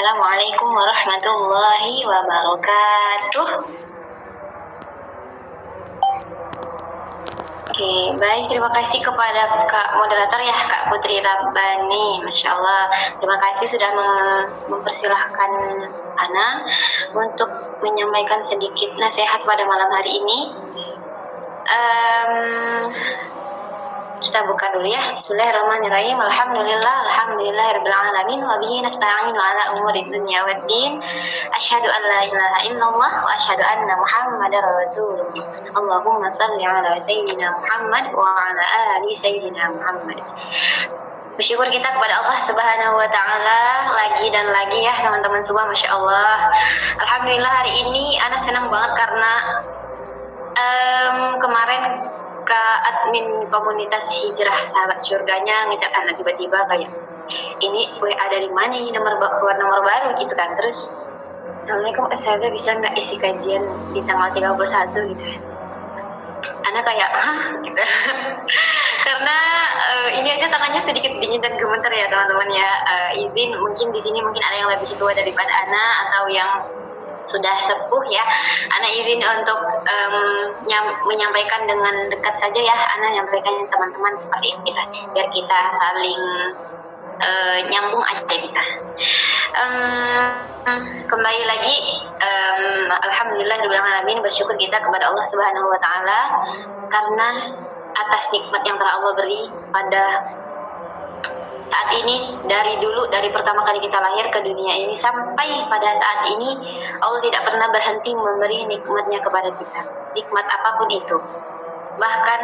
Assalamualaikum warahmatullahi wabarakatuh. Oke, baik. Terima kasih kepada Kak Moderator ya, Kak Putri Rabbani. Masya Allah. Terima kasih sudah mempersilahkan Ana untuk menyampaikan sedikit nasihat pada malam hari ini. Kita buka dulu ya. Bismillahirrahmanirrahim. Alhamdulillahirabbil alamin wa bihi nasta'inu ala umuri dunya waddin. Asyhadu an la ilaha illallah wa asyhadu anna Muhammadar rasulullah. Allahumma shalli ala sayyidina Muhammad wa ala ali sayyidina Muhammad. Bersyukur kita kepada Allah Subhanahu wa taala lagi dan lagi ya teman-teman semua, Masya Allah. Alhamdulillah hari ini Ana senang banget karena kemarin admin komunitas hijrah sahabat surganya ngechat Ana tiba-tiba kayak, ini WA dari mana ini, nomor baru gitu kan. Terus Assalamualaikum, saya bisa nggak isi kajian di tanggal 31 gitu. Ana kayak gitu. Karena ini aja tangannya sedikit dingin dan gemeter ya teman-teman ya. Izin, mungkin di sini mungkin ada yang lebih tua daripada Ana atau yang sudah sepuh ya. Ana izin untuk menyampaikan dengan dekat saja ya. Ana nyampaikan teman-teman seperti ini biar kita saling nyambung aja kita. Kembali lagi, alhamdulillahirobbilalamin, bersyukur kita kepada Allah Subhanahu wa taala karena atas nikmat yang telah Allah beri pada saat ini, dari pertama kali kita lahir ke dunia ini sampai pada saat ini, Allah tidak pernah berhenti memberi nikmatnya kepada kita, nikmat apapun itu. Bahkan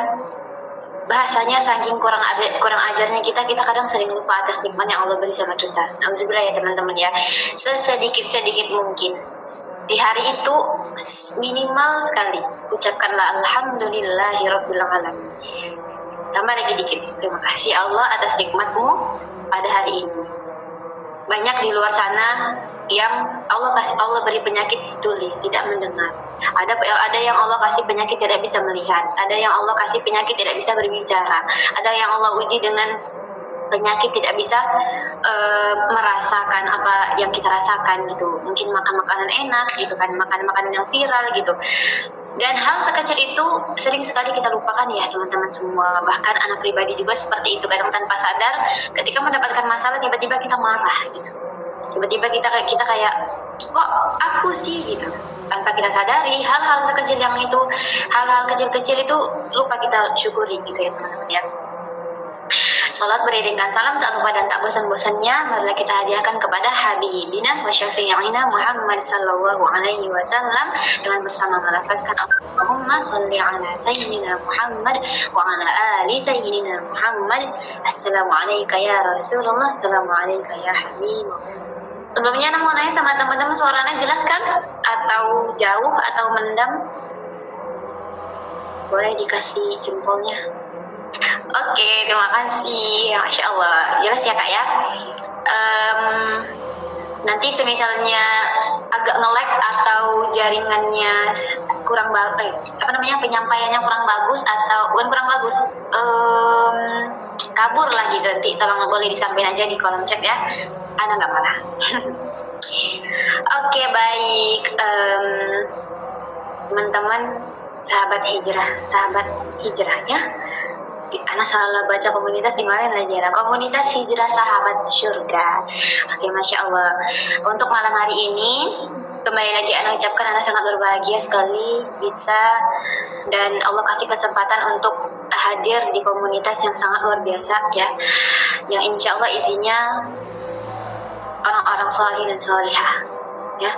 bahasanya saking kurang ajarnya kita kadang sering lupa atas nikmat yang Allah beri sama kita. Alhamdulillah ya teman-teman ya, sedikit mungkin di hari itu minimal sekali ucapkanlah alhamdulillahirabbil alamin. Tambah lagi dikit, terima kasih Allah atas nikmatmu pada hari ini. Banyak di luar sana yang Allah beri penyakit tuli, tidak mendengar. Ada yang Allah kasih penyakit tidak bisa melihat. Ada yang Allah kasih penyakit tidak bisa berbicara. Ada yang Allah uji dengan penyakit tidak bisa merasakan apa yang kita rasakan gitu. Mungkin makan makanan enak gitu kan, makan makanan yang viral gitu. Dan hal sekecil itu sering sekali kita lupakan ya teman-teman semua. Bahkan anak pribadi juga seperti itu, kadang tanpa sadar ketika mendapatkan masalah tiba-tiba kita marah gitu. Tiba-tiba kita kayak kok aku sih gitu. Tanpa kita sadari hal-hal sekecil yang itu, hal-hal kecil-kecil itu lupa kita syukuri gitu ya teman-teman ya. Salat beriringkan salam tak lupa dan tak bosan-bosannya marilah kita hadiahkan kepada Habibina wa syafi'ina Muhammad sallallahu alaihi wasallam dengan bersama melafazkan Allahumma shalli ala sayyidina Muhammad wa ala ali sayyidina Muhammad. Assalamu alayka ya Rasulullah, assalamu alayka ya Habib. Sebelumnya Ana mau nanya sama teman-teman, suaranya jelas kan? Atau jauh atau mendam? Boleh dikasih jempolnya. Oke, terima kasih. Masya Allah, jelas ya Kak ya. Nanti semisalnya agak nge-lag atau jaringannya kurang bagus, penyampaiannya kurang bagus atau bukan kurang bagus, kabur lah gitu, nanti tolong boleh disampaikan aja di kolom chat ya. Ana nggak marah. Oke, baik, teman-teman sahabat hijrahnya. Ana salah baca komunitas di mana lagi ya? Komunitas hijrah sahabat surga. Oke, Masya Allah. Untuk malam hari ini kembali lagi Ana ucapkan Ana sangat berbahagia sekali bisa dan Allah kasih kesempatan untuk hadir di komunitas yang sangat luar biasa ya, yang insya Allah isinya orang-orang salih dan salihah ya.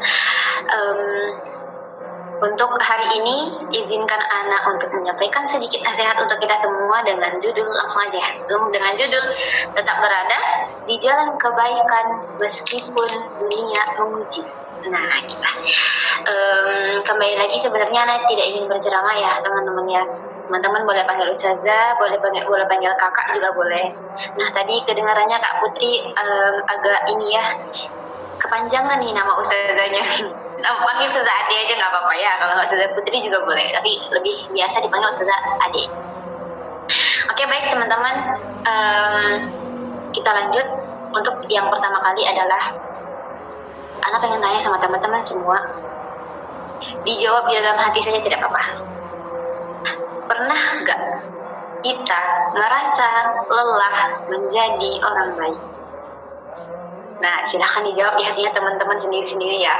Untuk hari ini izinkan Ana untuk menyampaikan sedikit nasihat untuk kita semua dengan judul, langsung aja dengan judul tetap berada di jalan kebaikan meskipun dunia menguji. Nah kita kembali lagi, sebenarnya Ana tidak ingin berceramah ya teman-teman ya. Teman-teman boleh panggil Ustazah, boleh panggil kakak juga boleh. Nah tadi kedengarannya Kak Putri agak ini ya, kepanjangan nih nama Ustazahnya. Panggil Ustazah Ade aja nggak apa-apa ya, kalau nggak Ustazah Putri juga boleh, tapi lebih biasa dipanggil Ustazah Ade. Oke, baik teman-teman, kita lanjut. Untuk yang pertama kali adalah Ana pengen tanya sama teman-teman semua, dijawab di dalam hati saja tidak apa-apa. Pernah nggak kita merasa lelah menjadi orang baik? Nah, silahkan dijawab di hatinya teman-teman sendiri-sendiri ya.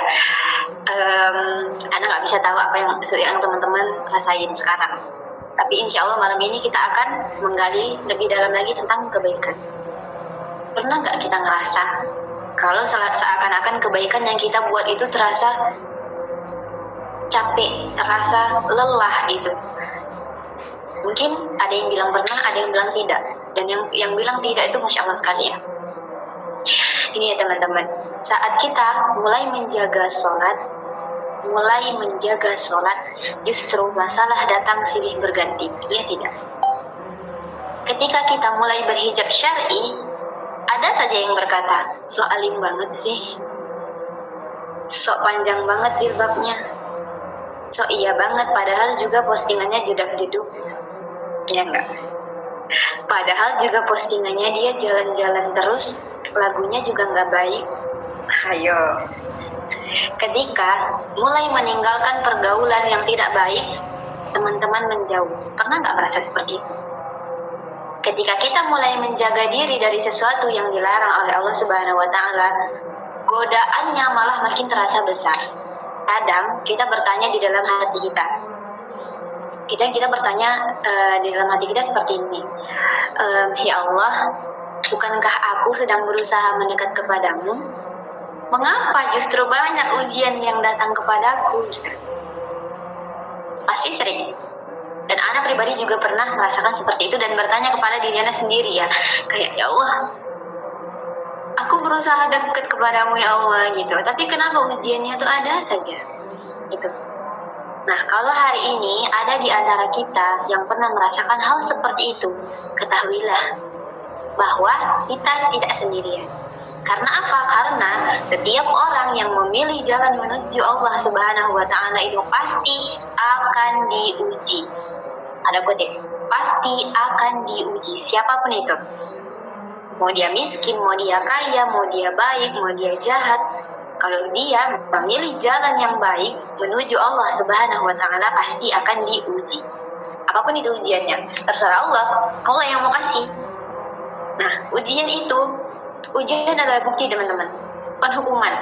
Ana nggak bisa tahu apa yang teman-teman rasain sekarang. Tapi insya Allah malam ini kita akan menggali lebih dalam lagi tentang kebaikan. Pernah nggak kita ngerasa kalau seakan-akan kebaikan yang kita buat itu terasa capek, terasa lelah gitu? Mungkin ada yang bilang pernah, ada yang bilang tidak. Dan yang bilang tidak itu Masya Allah sekali ya. Ini ya teman-teman, saat kita mulai menjaga sholat, justru masalah datang silih berganti, ya tidak? Ketika kita mulai berhijab syar'i, ada saja yang berkata, sok alim banget sih, sok panjang banget jilbabnya, sok iya banget, padahal juga postingannya jedak-jeduk, ya enggak? Padahal juga postingannya dia jalan-jalan terus, lagunya juga nggak baik. Ayo, ketika mulai meninggalkan pergaulan yang tidak baik, teman-teman menjauh. Pernah nggak merasa seperti itu? Ketika kita mulai menjaga diri dari sesuatu yang dilarang oleh Allah Subhanahu wa Ta'ala, godaannya malah makin terasa besar. Kadang kita bertanya di dalam hati kita. Kita bertanya di dalam hati kita seperti ini. Ya Allah, bukankah aku sedang berusaha mendekat kepadamu? Mengapa justru banyak ujian yang datang kepadaku? Pasti sering. Dan Ana pribadi juga pernah merasakan seperti itu dan bertanya kepada diri Ana sendiri ya. Kayak, ya Allah, aku berusaha dekat kepadamu ya Allah gitu. Tapi kenapa ujiannya itu ada saja? Gitu. Nah, kalau hari ini ada di antara kita yang pernah merasakan hal seperti itu, ketahuilah bahwa kita tidak sendirian. Karena apa? Karena setiap orang yang memilih jalan menuju Allah Subhanahu wa Ta'ala itu pasti akan diuji. Ada kode, pasti akan diuji, siapapun itu. Mau dia miskin, mau dia kaya, mau dia baik, mau dia jahat. Kalau dia memilih jalan yang baik menuju Allah Subhanahu wa Ta'ala pasti akan diuji. Apapun itu ujiannya, terserah Allah. Allah yang mau kasih. Nah, ujian adalah bukti teman-teman, bukan hukuman.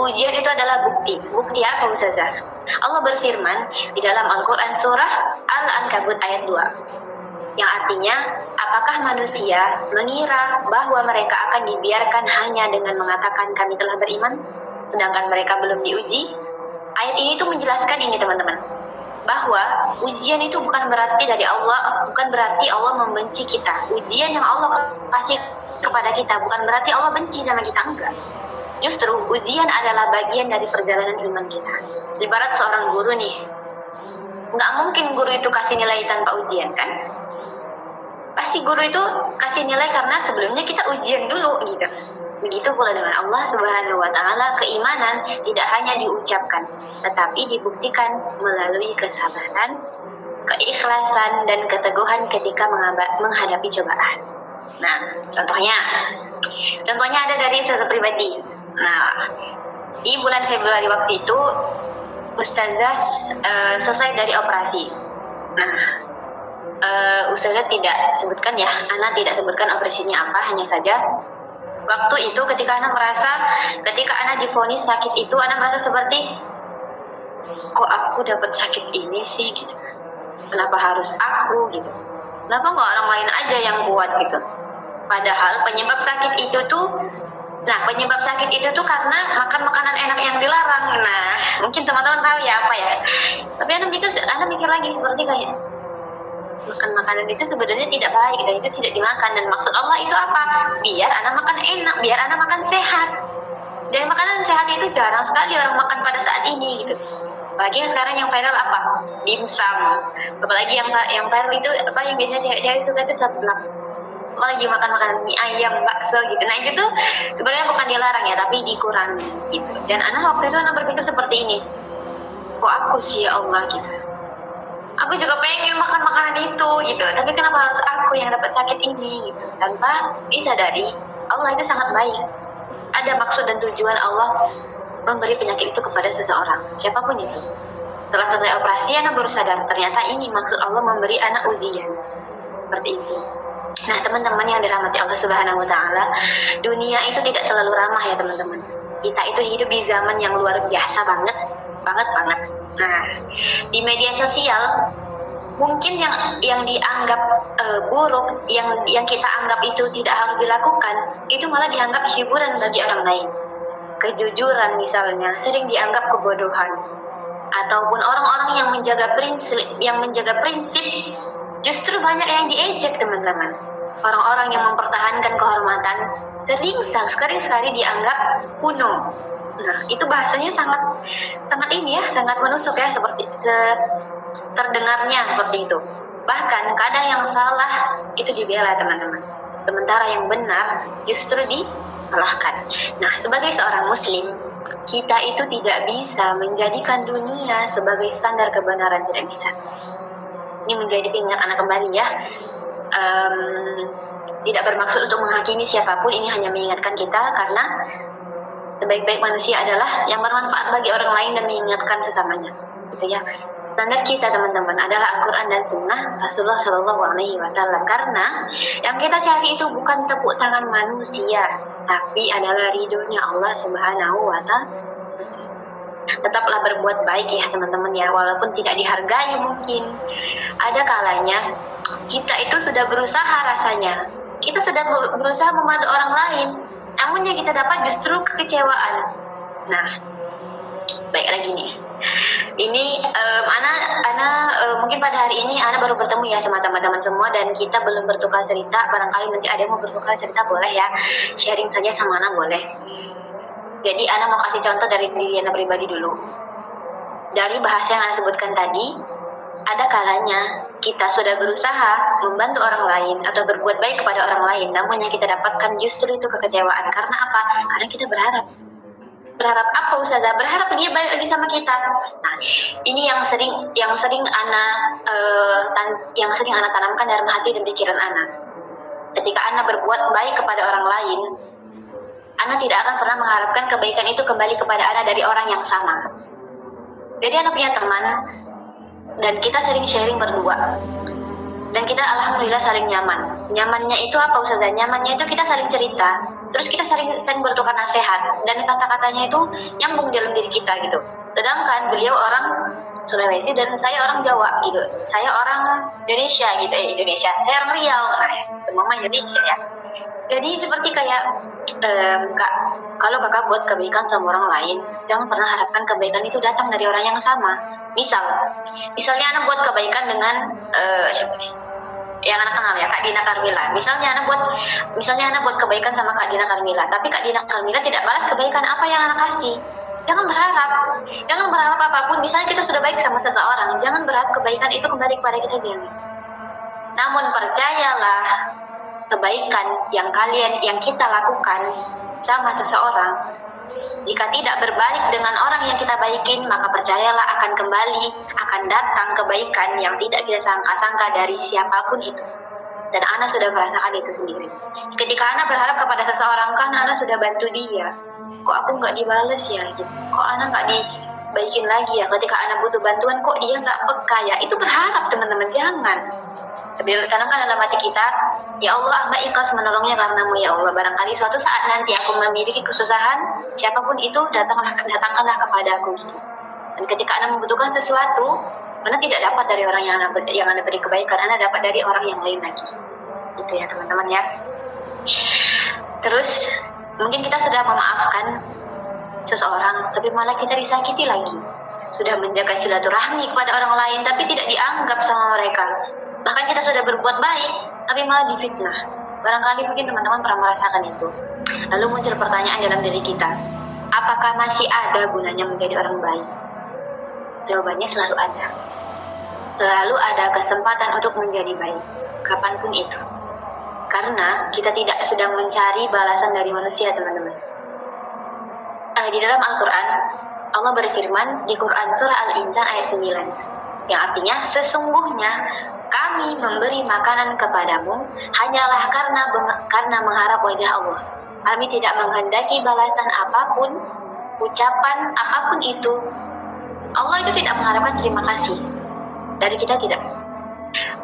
Ujian itu adalah bukti. Bukti apa Ustazah? Allah berfirman di dalam Al-Quran surah Al-Ankabut ayat 2. Yang artinya, apakah manusia mengira bahwa mereka akan dibiarkan hanya dengan mengatakan kami telah beriman, sedangkan mereka belum diuji? Ayat ini tuh menjelaskan ini teman-teman, bahwa ujian itu bukan berarti dari Allah, bukan berarti Allah membenci kita. Ujian yang Allah kasih kepada kita bukan berarti Allah benci sama kita, enggak. Justru ujian adalah bagian dari perjalanan iman kita. Ibarat seorang guru nih, nggak mungkin guru itu kasih nilai tanpa ujian kan? Pasti guru itu kasih nilai karena sebelumnya kita ujian dulu gitu. Begitu pula dengan Allah Subhanahu wa Ta'ala, keimanan tidak hanya diucapkan, tetapi dibuktikan melalui kesabaran, keikhlasan, dan keteguhan ketika menghadapi cobaan. Nah, contohnya ada dari saya pribadi. Nah, di bulan Februari waktu itu, Ustazah selesai dari operasi. Nah, Ustazah tidak sebutkan ya, Ana tidak sebutkan operasinya apa, hanya saja waktu itu ketika Ana divonis sakit itu, Ana merasa seperti, kok aku dapat sakit ini sih gitu. Kenapa harus aku gitu? Kenapa nggak orang lain aja yang kuat gitu? Padahal penyebab sakit itu tuh karena makan makanan enak yang dilarang. Nah, mungkin teman-teman tahu ya apa ya. Tapi Ana mikir lagi seperti kayak, makan makanan itu sebenarnya tidak baik dan itu tidak dimakan, dan maksud Allah itu apa? Biar anak makan enak, biar anak makan sehat. Dan makanan sehat itu jarang sekali orang makan pada saat ini gitu. Apalagi yang sekarang yang viral apa? Dimsum. Apalagi yang viral itu apa yang biasanya cewek-cewek suka itu seblak. Apalagi makan makanan mie ayam, bakso gitu. Nah itu tuh sebenarnya bukan dilarang ya, tapi dikurangi gitu. Dan waktu itu berpikir seperti ini, kok aku sih ya Allah gitu. Aku juga pengen makan makanan itu gitu, tapi kenapa harus aku yang dapat sakit ini gitu? Tanpa disadari Allah itu sangat baik. Ada maksud dan tujuan Allah memberi penyakit itu kepada seseorang, siapapun itu. Setelah selesai operasi, anak baru sadar ternyata ini maksud Allah memberi anak ujian. Seperti itu. Nah, teman-teman yang dirahmati Allah Subhanahu wa Ta'ala, dunia itu tidak selalu ramah ya teman-teman. Kita itu hidup di zaman yang luar biasa banget. Nah, di media sosial mungkin yang dianggap buruk, yang kita anggap itu tidak harus dilakukan, itu malah dianggap hiburan bagi orang lain. Kejujuran misalnya sering dianggap kebodohan, ataupun orang-orang yang menjaga prinsip justru banyak yang diejek teman-teman. Orang-orang yang mempertahankan kehormatan sering sekali dianggap kuno. Nah, itu bahasanya sangat menusuk ya, terdengarnya seperti itu. Bahkan kadang yang salah itu dibela teman-teman, sementara yang benar justru disalahkan. Nah, sebagai seorang muslim, kita itu tidak bisa menjadikan dunia sebagai standar kebenaran, tidak bisa. Ini menjadi pengingat anak kembali ya. Tidak bermaksud untuk menghakimi siapapun, ini hanya mengingatkan kita karena sebaik-baik manusia adalah yang bermanfaat bagi orang lain dan mengingatkan sesamanya, gitu ya. Standar kita teman-teman adalah Al-Quran dan Sunnah Rasulullah Shallallahu Alaihi Wasallam, karena yang kita cari itu bukan tepuk tangan manusia, tapi adalah ridhonya Allah Subhanahu Wa Ta'ala. Tetaplah berbuat baik ya teman-teman ya, walaupun tidak dihargai mungkin. Ada kalanya kita itu sudah berusaha rasanya, kita sudah berusaha membantu orang lain, namun yang kita dapat justru kekecewaan. Nah, baik lagi nih. Ini mungkin pada hari ini Ana baru bertemu ya sama teman-teman semua, dan kita belum bertukar cerita. Barangkali nanti ada yang mau bertukar cerita, boleh ya, sharing saja sama Ana, boleh. Jadi Ana mau kasih contoh dari diri Ana pribadi dulu. Dari bahasa yang Ana sebutkan tadi, ada kalanya kita sudah berusaha membantu orang lain atau berbuat baik kepada orang lain, namun yang kita dapatkan justru itu kekecewaan. Karena apa? Karena kita berharap apa Ustazah? Berharap dia balik lagi sama kita. Nah, ini yang sering Ana tanamkan dalam hati dan pikiran Ana. Ketika Ana berbuat baik kepada orang lain, Ana tidak akan pernah mengharapkan kebaikan itu kembali kepada Ana dari orang yang sama. Jadi Ana punya teman, dan kita sering sharing berdua, dan kita alhamdulillah saling nyaman. Nyamannya itu apa Ustazah? Nyamannya itu kita saling cerita, terus kita saling bertukar nasihat, dan kata-katanya itu nyambung dalam diri kita gitu. Sedangkan beliau orang Sulawesi dan saya orang Jawa gitu, saya orang Indonesia gitu, saya orang Riau, nah semua Indonesia ya. Jadi seperti kayak Kak, kalau kakak buat kebaikan sama orang lain, jangan pernah harapkan kebaikan itu datang dari orang yang sama. Misalnya anak buat kebaikan dengan yang anak kenal ya, Kak Dina Karmila. Misalnya anak buat kebaikan sama Kak Dina Karmila, tapi Kak Dina Karmila tidak balas kebaikan apa yang anak kasih. Jangan berharap apapun. Misalnya kita sudah baik sama seseorang, jangan berharap kebaikan itu kembali kepada kita, jangan. Namun percayalah, kebaikan yang kita lakukan sama seseorang, jika tidak berbalik dengan orang yang kita baikin, maka percayalah akan datang kebaikan yang tidak kita sangka-sangka dari siapapun itu. Dan Ana sudah merasakan itu sendiri. Ketika Ana berharap kepada seseorang, kan Ana sudah bantu dia, kok aku nggak dibales ya gitu, kok Ana nggak dibaikin lagi ya, ketika Ana butuh bantuan kok dia nggak peka ya. Itu berharap teman-teman, jangan. Kadang kan dalam hati kita, ya Allah, Amba ikhlas menolongnya karenamu ya Allah. Barangkali suatu saat nanti aku memiliki kesusahan, siapapun itu datangkanlah kepada aku gitu. Dan ketika Anda membutuhkan sesuatu, Anda tidak dapat dari orang yang Anda beri kebaikan, Anda dapat dari orang yang lain lagi. Itu ya teman-teman ya. Terus mungkin kita sudah memaafkan seseorang, tapi malah kita disakiti lagi. Sudah menjaga silaturahmi kepada orang lain, tapi tidak dianggap sama mereka. Bahkan kita sudah berbuat baik, tapi malah difitnah. Barangkali mungkin teman-teman pernah merasakan itu. Lalu muncul pertanyaan dalam diri kita, apakah masih ada gunanya menjadi orang baik? Jawabannya selalu ada. Selalu ada kesempatan untuk menjadi baik, kapanpun itu. Karena kita tidak sedang mencari balasan dari manusia, teman-teman. Di dalam Al-Quran, Allah berfirman di Quran Surah Al-Insan ayat 9, yang artinya sesungguhnya kami memberi makanan kepadamu hanyalah karena mengharap wajah Allah. Kami tidak menghendaki balasan apapun ucapan apapun itu, Allah itu tidak mengharapkan terima kasih dari kita, tidak.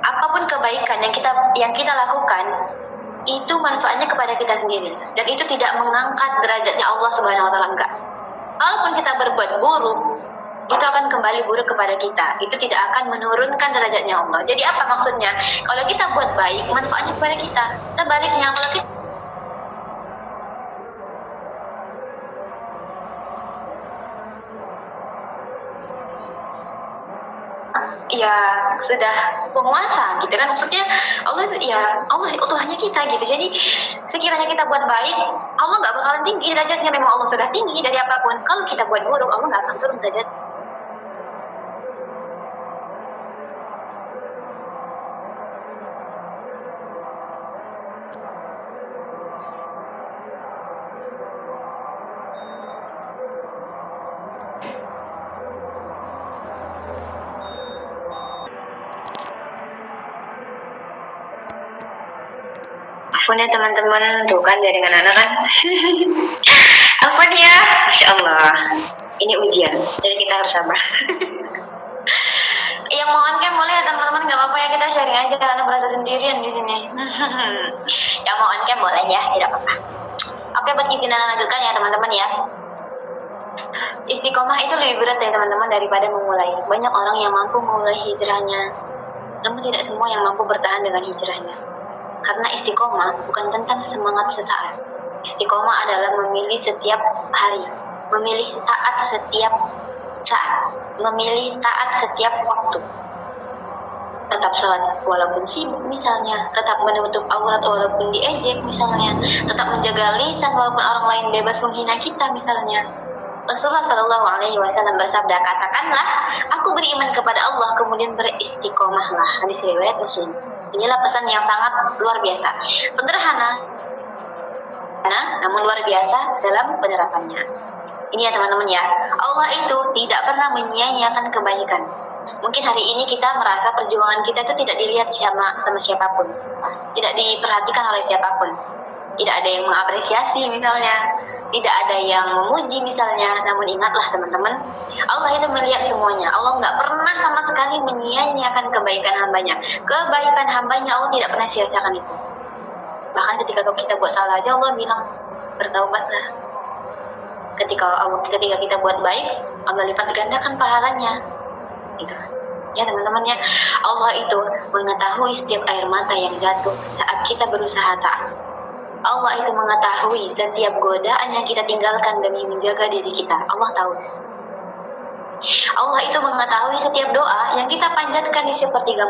Apapun kebaikan yang kita lakukan itu manfaatnya kepada kita sendiri, dan itu tidak mengangkat derajatnya Allah Subhanahu wa taala, enggak. Walaupun kita berbuat buruk, itu akan kembali buruk kepada kita. Itu tidak akan menurunkan derajatnya Allah. Jadi apa maksudnya? Kalau kita buat baik, manfaatnya kepada kita. Sebaliknya, kalau kita ya sudah penguasa gitu kan, maksudnya Allah Tuhannya kita gitu. Jadi sekiranya kita buat baik, Allah nggak bakalan tinggi derajatnya, memang Allah sudah tinggi dari apapun. Kalau kita buat buruk, Allah nggak akan turun derajat. Ampun ya teman-teman, tuh kan jaringan anak kan. Ampun ya, Masya Allah. Ini ujian, jadi kita harus sabar. Yang mau on cam boleh ya teman-teman, gak apa-apa ya, kita sharing aja karena merasa sendirian di sini. Yang mau on cam boleh ya, tidak apa-apa. Oke, buat izin dan lanjutkan ya teman-teman ya. Istiqomah itu lebih berat ya teman-teman daripada memulai. Banyak orang yang mampu memulai hijrahnya, namun tidak semua yang mampu bertahan dengan hijrahnya. Karena istiqomah bukan tentang semangat sesaat. Istiqomah adalah memilih setiap hari, memilih taat setiap saat, memilih taat setiap waktu. Tetap sholat walaupun sibuk misalnya, tetap menutup aurat walaupun diejek misalnya, tetap menjaga lisan walaupun orang lain bebas menghina kita misalnya. Rasulullah Shallallahu Alaihi Wasallam bersabda, katakanlah, aku beriman kepada Allah, kemudian beristiqomahlah. Hadis riwayat Muslim. Inilah pesan yang sangat luar biasa, sederhana, namun luar biasa dalam penerapannya. Ini ya teman-teman ya, Allah itu tidak pernah menyia-nyiakan kebaikan. Mungkin hari ini kita merasa perjuangan kita itu tidak dilihat sama siapapun, tidak diperhatikan oleh siapapun, tidak ada yang mengapresiasi misalnya, tidak ada yang memuji misalnya. Namun ingatlah teman-teman, Allah itu melihat semuanya. Allah nggak pernah sama sekali menyia-nyiakan kebaikan hambanya. Kebaikan hambanya Allah tidak pernah sia-siakan itu. Bahkan ketika kita buat salah aja Allah bilang, bertaubatlah. Ketika kita buat baik, Allah lipat gandakan pahalanya gitu. Ya teman-teman ya, Allah itu mengetahui setiap air mata yang jatuh saat kita berusaha taat. Allah itu mengetahui setiap godaan yang kita tinggalkan demi menjaga diri kita. Allah tahu. Allah itu mengetahui setiap doa yang kita panjatkan di sepertiga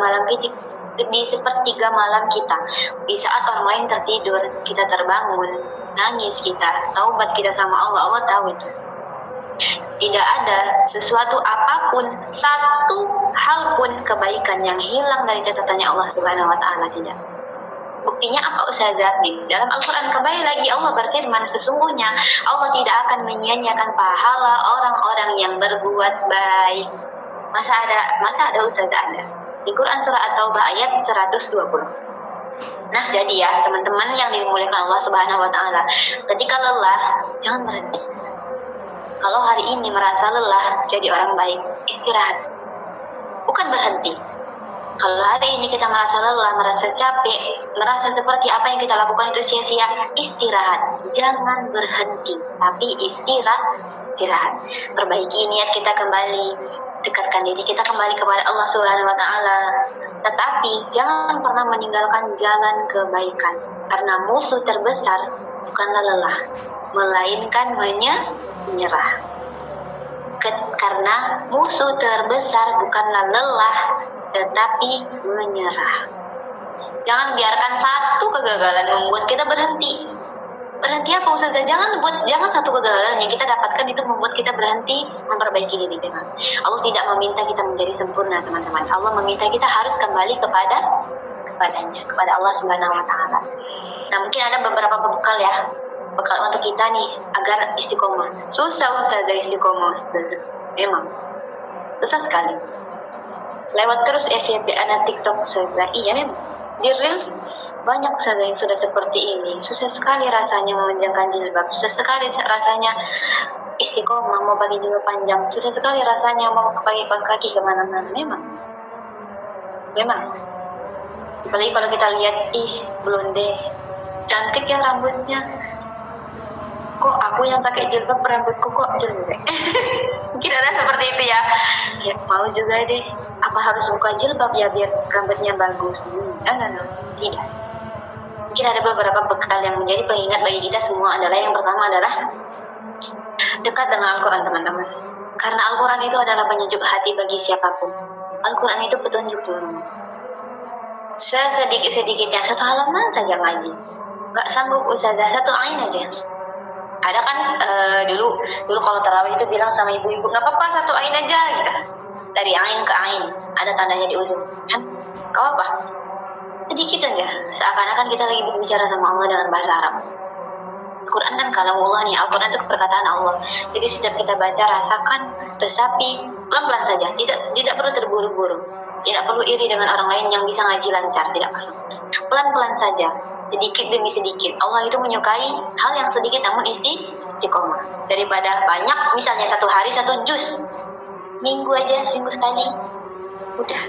malam kita. Di saat orang lain tertidur, kita terbangun, nangis kita, taubat kita sama Allah. Allah tahu itu. Tidak ada sesuatu apapun, satu hal pun kebaikan yang hilang dari catatannya Allah Subhanahu wa taala, tidak. Buktinya apa Ustazah? Dalam Al-Quran kembali lagi Allah berfirman, sesungguhnya Allah tidak akan menyia-nyiakan pahala orang-orang yang berbuat baik. Masa ada Ustazah? Ada. Di Quran surah At-Taubah ayat 120. Nah jadi ya teman-teman yang dimuliakan Allah Subhanahu wa taala, ketika lelah jangan berhenti. Kalau hari ini merasa lelah jadi orang baik, istirahat, bukan berhenti. Kalau hari ini kita merasa lelah, merasa capek, merasa seperti apa yang kita lakukan itu sia-sia, istirahat. Jangan berhenti, tapi istirahat. Perbaiki niat kita kembali, dekatkan diri kita kembali kepada Allah Subhanahu wa taala. Tetapi jangan pernah meninggalkan jalan kebaikan, karena musuh terbesar bukanlah lelah, melainkan menyerah. Karena musuh terbesar bukanlah lelah, tetapi menyerah. Jangan biarkan satu kegagalan membuat kita berhenti. Berhenti apa Ustazah? Jangan satu kegagalan yang kita dapatkan itu membuat kita berhenti memperbaiki diri kita. Allah tidak meminta kita menjadi sempurna teman-teman. Allah meminta kita harus kembali kepadanya, kepada Allah Subhanahu wa taala. Nah, mungkin ada beberapa bekal ya. Bekal untuk kita nih agar istiqomah. Susah Ustazah istiqomah. Memang susah sekali. lewat terus FYP anak TikTok saja. Iya memang di Reels banyak saja yang sudah seperti ini. Susah sekali rasanya memanjangkan jilbab, susah sekali rasanya istiqomah mau pakai jilbab panjang, susah sekali rasanya mau pakai kaki kemana-mana. Memang apalagi kalau kita lihat blonde cantik ya rambutnya, kok aku yang pakai jilbab rambutku kok jelek. Mungkin ada seperti itu ya. Ya mau juga deh, apa harus buka jilbab ya biar rambutnya bagus? No, tidak. Mungkin ada beberapa bekal yang menjadi pengingat bagi kita semua adalah yang pertama adalah dekat dengan Al-Quran teman-teman. Karena Al-Quran itu adalah penyejuk hati bagi siapapun. Al-Quran itu petunjuk dunia. Sesedikit-sedikitnya 1 halaman saja ngaji. Gak sanggup ustazah 1 ain aja. Ada kan dulu kalau tarawih itu bilang sama ibu-ibu, nggak apa-apa 1 ain aja gitu. Dari ain ke ain ada tandanya di ujung kan, nggak apa, sedikit aja, seakan-akan kita lagi berbicara sama Allah dengan bahasa Arab. Quran kan kalam Allah nih, Al-Quran itu perkataan Allah. Jadi setiap kita baca rasakan, resapi, pelan-pelan saja, tidak perlu terburu-buru, tidak perlu iri dengan orang lain yang bisa ngaji lancar, tidak perlu. Pelan-pelan saja, sedikit demi sedikit. Allah itu menyukai hal yang sedikit namun istiqomah daripada banyak. Misalnya 1 hari 1 juz, seminggu sekali, udah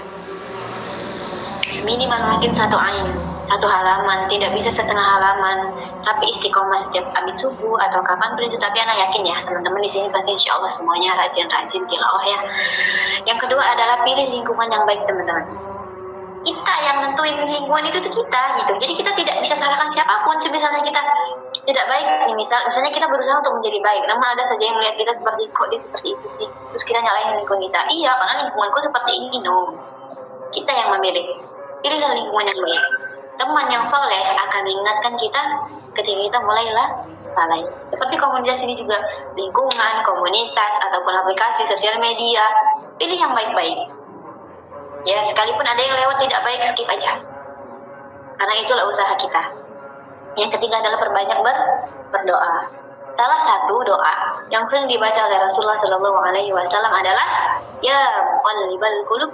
minimal mungkin 1 ain, 1 halaman, tidak bisa setengah halaman, tapi istiqomah setiap habis subuh atau kapan pun itu. Tapi anak yakin ya teman-teman di sini pasti insya Allah semuanya rajin tilawah ya. Yang kedua adalah pilih lingkungan yang baik teman-teman. Kita yang nentuin lingkungan itu tuh kita gitu. Jadi kita tidak bisa salahkan siapapun. Misalnya kita tidak baik nih, misalnya kita berusaha untuk menjadi baik, namun ada saja yang melihat kita seperti kok dia seperti itu sih, terus kita nyalain lingkungan kita. Iya, karena lingkunganku seperti ini. No, kita yang memilih. Pilihlah lingkungan yang baik. Teman yang soleh akan mengingatkan kita ketika kita mulailah lalai. Seperti komunitas ini juga, lingkungan, komunitas, ataupun aplikasi sosial media, pilih yang baik-baik. Ya, sekalipun ada yang lewat tidak baik, skip aja. Karena itulah usaha kita. Yang ketiga adalah perbanyak berdoa. Salah satu doa yang sering dibaca oleh Rasulullah SAW adalah ya muqallibal qulub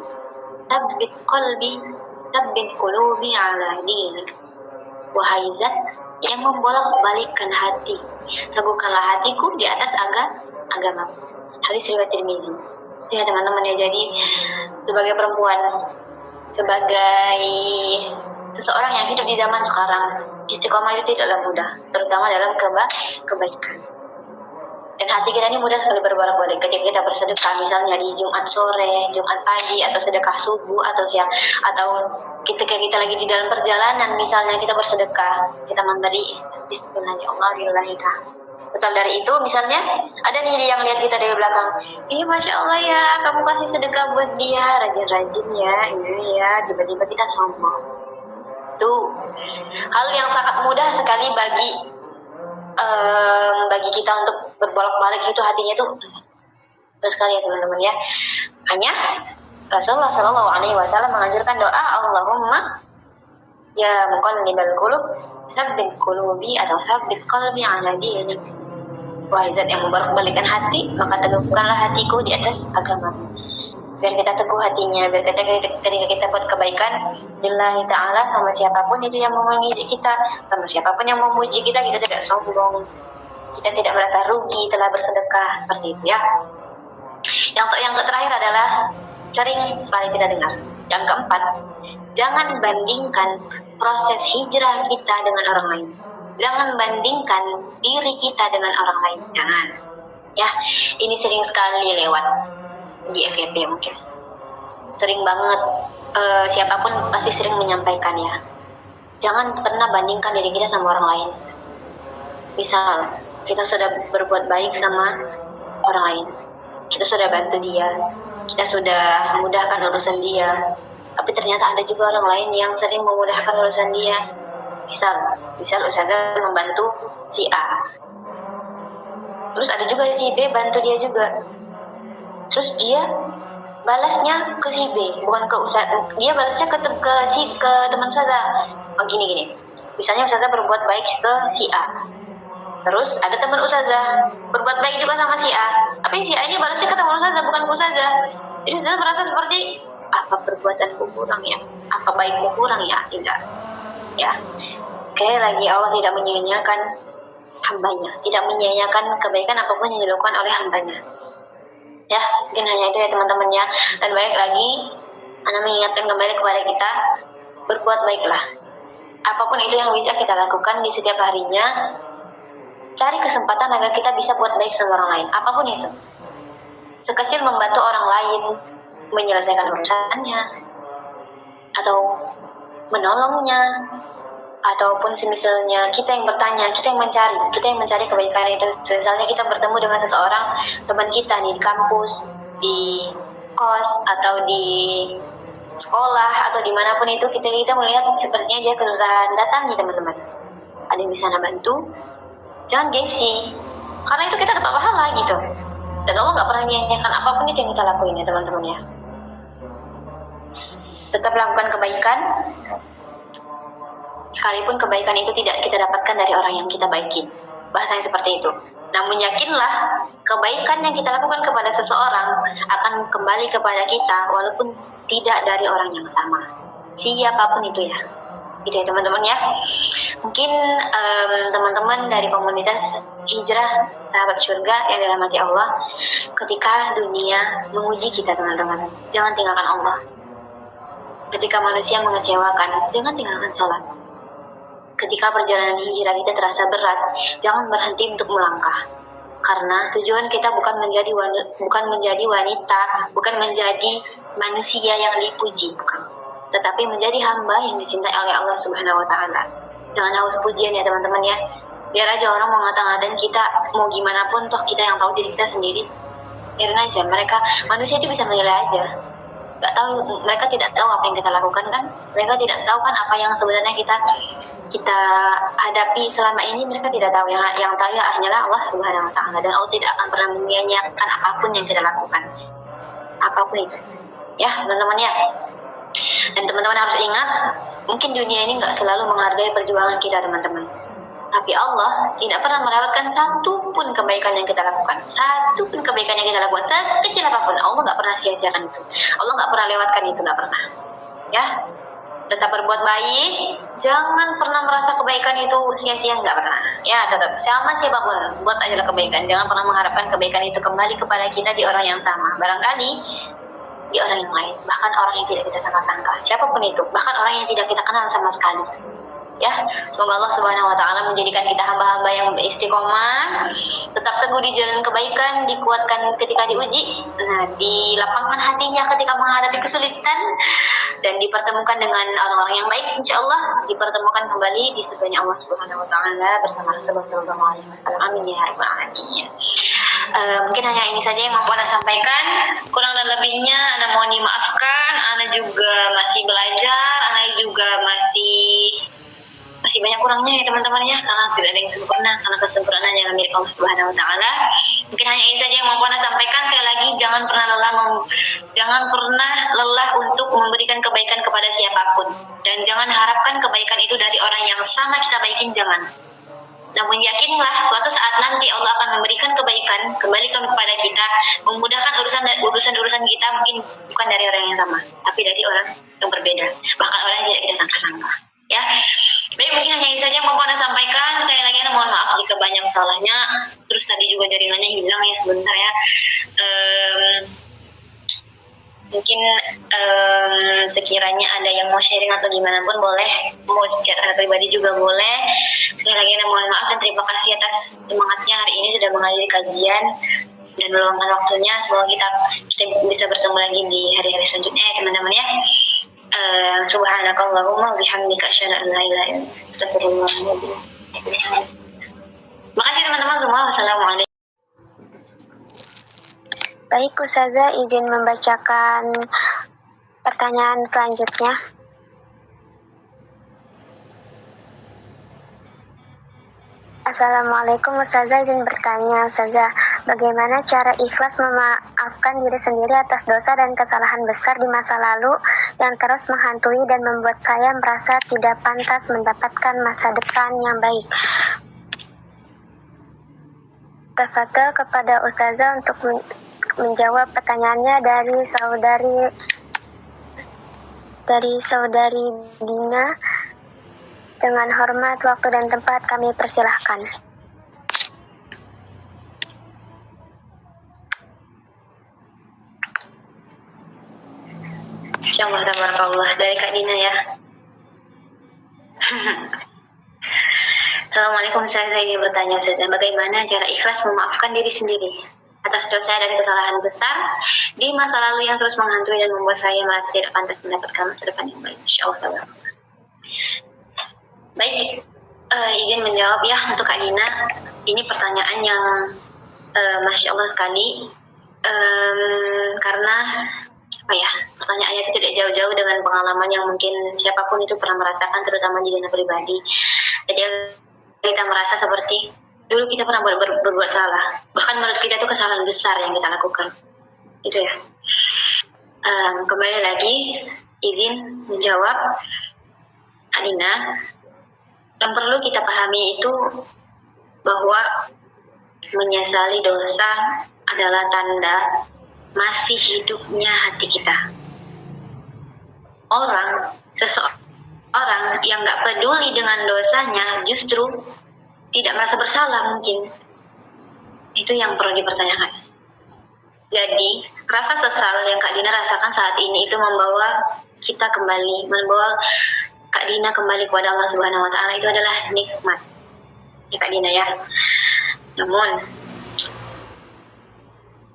tsabbit qulubi ala dinik. Wahai zat yang membolak-balikkan hati, teguhkanlah hatiku di atas agama. Hadis riwayat Tirmizi. Ya teman-teman ya, jadi sebagai perempuan, sebagai seseorang yang hidup di zaman sekarang, istiqomah itu tidaklah mudah, terutama dalam kebaikan. Dan hati kita ini mudah sekali berbolak-balik ketika kita bersedekah, misalnya di Jumat sore, Jumat pagi, atau sedekah subuh, atau siang, atau ketika kita lagi di dalam perjalanan, misalnya kita bersedekah, kita memberi bismillahirrahmanirrahim. Betul dari itu, misalnya ada nih yang lihat kita dari belakang, ini masya Allah ya, kamu kasih sedekah buat dia, rajin-rajin ya, ini ya, tiba-tiba kita sombong. Tuh hal yang sangat mudah sekali bagi kita untuk berbolak-balik itu hatinya tuh sekali ya teman-teman ya. Hanya Rasulullah SAW mengajarkan doa Allahumma ya muqallibal qulub tsabbit qulubi atau tsabbit qalbi ala dinik. Wahai zat yang membolak-balikkan hati, maka teguhkanlah hatiku di atas agama. Biar kita teguh hatinya, biar ketika kita buat kebaikan lillahi ta'ala, sama siapapun itu yang memuji kita, sama siapapun yang memuji kita, kita tidak sombong, kita tidak merasa rugi telah bersedekah, seperti itu ya. Yang terakhir adalah sering sekali kita dengar. Yang keempat, jangan bandingkan proses hijrah kita dengan orang lain. Jangan bandingkan diri kita dengan orang lain. Jangan. Ya, ini sering sekali lewat di FYP mungkin. Sering banget, siapapun pasti sering menyampaikan ya. Jangan pernah bandingkan diri kita sama orang lain. Misal, kita sudah berbuat baik sama orang lain. Kita sudah bantu dia. Kita sudah memudahkan urusan dia. Tapi ternyata ada juga orang lain yang sering memudahkan urusan dia. Misal ustazah membantu si A, terus ada juga si B bantu dia juga, terus dia balasnya ke si B, bukan ke ustazah, dia balasnya ke teman ustazah. Oh gini, misalnya ustazah berbuat baik ke si A, terus ada teman ustazah berbuat baik juga sama si A, tapi si A ini balasnya ke teman ustazah, bukan ke ustazah. Jadi ustazah merasa seperti apa perbuatanku kurang ya, apa baikku kurang ya, tidak ya. Sekali lagi Allah tidak menyia-nyiakan hambanya, tidak menyia-nyiakan kebaikan apapun yang dilakukan oleh hambanya ya. Mungkin hanya itu ya teman-teman ya. Dan baik lagi, Anda mengingatkan kembali kepada kita, berbuat baiklah. Apapun itu yang bisa kita lakukan di setiap harinya, cari kesempatan agar kita bisa buat baik sama orang lain, apapun itu. Sekecil membantu orang lain menyelesaikan urusannya, atau menolongnya, ataupun semisalnya kita yang bertanya, kita yang mencari kebaikan itu. Misalnya kita bertemu dengan seseorang, teman kita nih di kampus, di kos, atau di sekolah, atau dimanapun itu, kita melihat sepertinya dia kesusahan, datangi teman-teman. Ada yang bisa Anda bantu, jangan gengsi, karena itu kita dapat pahala gitu. Dan Allah nggak pernah menyia-nyiakan apapun itu yang kita lakuin ya teman-teman ya. Tetap lakukan kebaikan, sekalipun kebaikan itu tidak kita dapatkan dari orang yang kita baikin, bahasanya seperti itu. Namun yakinlah, kebaikan yang kita lakukan kepada seseorang akan kembali kepada kita walaupun tidak dari orang yang sama, siapapun itu ya. Gitu ya teman-teman ya. Mungkin teman-teman dari komunitas hijrah sahabat surga yang dirahmati Allah, ketika dunia menguji kita teman-teman, jangan tinggalkan Allah. Ketika manusia mengecewakan, jangan tinggalkan salat. Ketika perjalanan hijrah kita terasa berat, jangan berhenti untuk melangkah. Karena tujuan kita bukan menjadi wanita, bukan menjadi manusia yang dipuji, bukan. Tetapi menjadi hamba yang dicintai oleh Allah Subhanahu wa Ta'ala. Jangan haus pujian ya teman-teman ya. Biar aja orang mau ngata-ngatain kita, mau gimana pun, toh kita yang tahu diri kita sendiri. Biarin aja, manusia itu bisa menilai aja. Gak tahu, mereka tidak tahu apa yang kita lakukan kan. Mereka tidak tahu kan apa yang sebenarnya kita hadapi selama ini. Mereka tidak tahu. Yang tahu ya hanyalah Allah Subhanahu wa Ta'ala. Dan Allah tidak akan pernah menyia-nyiakan apapun yang kita lakukan, apapun itu ya teman-teman ya. Dan teman-teman harus ingat, mungkin dunia ini gak selalu menghargai perjuangan kita teman-teman, tapi Allah tidak pernah melewatkan satu pun kebaikan yang kita lakukan, satu pun kebaikan yang kita lakukan, sekecil apapun, Allah gak pernah sia-siakan itu. Allah gak pernah lewatkan itu, gak pernah ya. Tetap berbuat baik, jangan pernah merasa kebaikan itu sia-sia, gak pernah ya. Tetap sama siapapun, buat aja kebaikan. Jangan pernah mengharapkan kebaikan itu kembali kepada kita di orang yang sama. Barangkali di orang yang lain, bahkan orang yang tidak kita sangka-sangka, siapapun itu, bahkan orang yang tidak kita kenal sama sekali ya. Semoga Allah Subhanahu wa Ta'ala menjadikan kita hamba-hamba yang beristiqomah, tetap teguh di jalan kebaikan, dikuatkan ketika diuji, dilapangkan hatinya ketika menghadapi kesulitan, dan dipertemukan dengan orang-orang yang baik. Insya Allah dipertemukan kembali di surganya Allah Subhanahu wa Ta'ala bersama Rasulullah Sallallahu Alaihi Wasallam. Amin ya rabbal alamin. Mungkin hanya ini saja yang mau Ana sampaikan. Kurang dan lebihnya Ana mohon dimaafkan. Ana juga masih belajar, Ana juga masih banyak kurangnya ya teman-teman ya, karena tidak ada yang sempurna, karena kesempurnaan yang milik Allah Subhanahu wa Ta'ala. Mungkin hanya ini saja yang mau Ana sampaikan. Sekali lagi, jangan pernah lelah untuk memberikan kebaikan kepada siapapun, dan jangan harapkan kebaikan itu dari orang yang sama kita baikin, jangan. Namun yakinlah, suatu saat nanti Allah akan memberikan kebaikan kembali kepada kita, memudahkan urusan kita, mungkin bukan dari orang yang sama, tapi dari orang yang berbeda, bahkan orang yang tidak kita sangka-sangka ya. Baik, mungkin hanya ini saja yang mau Ana sampaikan. Sekali lagi Ana mohon maaf jika banyak salahnya. Terus tadi juga jaringannya hilang ya sebentar ya. Mungkin sekiranya ada yang mau sharing atau gimana pun boleh, mau chat pribadi juga boleh. Sekali lagi Ana mohon maaf dan terima kasih atas semangatnya hari ini sudah menghadiri kajian dan meluangkan waktunya. Semoga kita bisa bertemu lagi di hari-hari selanjutnya ya teman-teman ya. Subhanakallahumma bihamdika asyhadu an la ilaha illa anta astaghfiruka wa atubu ilaik. Makasih teman-teman semua. Wassalamualaikum. Baik, Ustazah izin membacakan pertanyaan selanjutnya. Assalamualaikum Ustazah, izin bertanya Ustazah, bagaimana cara ikhlas memaafkan diri sendiri atas dosa dan kesalahan besar di masa lalu yang terus menghantui dan membuat saya merasa tidak pantas mendapatkan masa depan yang baik? Tafadhol kepada Ustazah untuk menjawab pertanyaannya dari saudari dari saudari Dina. Dengan hormat, waktu dan tempat kami persilahkan. Insyaallah, tabarakallah. Dari Kak Dina ya. Assalamualaikum, saya ingin bertanya Ustazah, bagaimana cara ikhlas memaafkan diri sendiri atas dosa dan kesalahan besar di masa lalu yang terus menghantui dan membuat saya merasa tidak pantas mendapatkan masa depan yang baik. Insyaallah. Baik, izin menjawab ya untuk Kak Dina. Ini pertanyaan yang Masya Allah sekali, karena pertanyaannya itu tidak jauh-jauh dengan pengalaman yang mungkin siapapun itu pernah merasakan, terutama di dunia pribadi. Jadi kita merasa seperti dulu kita pernah berbuat salah, bahkan menurut kita itu kesalahan besar yang kita lakukan, gitu ya. Kembali lagi, izin menjawab Kak Dina. Yang perlu kita pahami itu bahwa menyesali dosa adalah tanda masih hidupnya hati kita. Seseorang yang gak peduli dengan dosanya justru tidak merasa bersalah mungkin. Itu yang perlu dipertanyakan. Jadi, rasa sesal yang Kak Dina rasakan saat ini itu membawa Kak Dina kembali kepada Allah Subhanahu wa Ta'ala. Itu adalah nikmat ya Kak Dina ya. Namun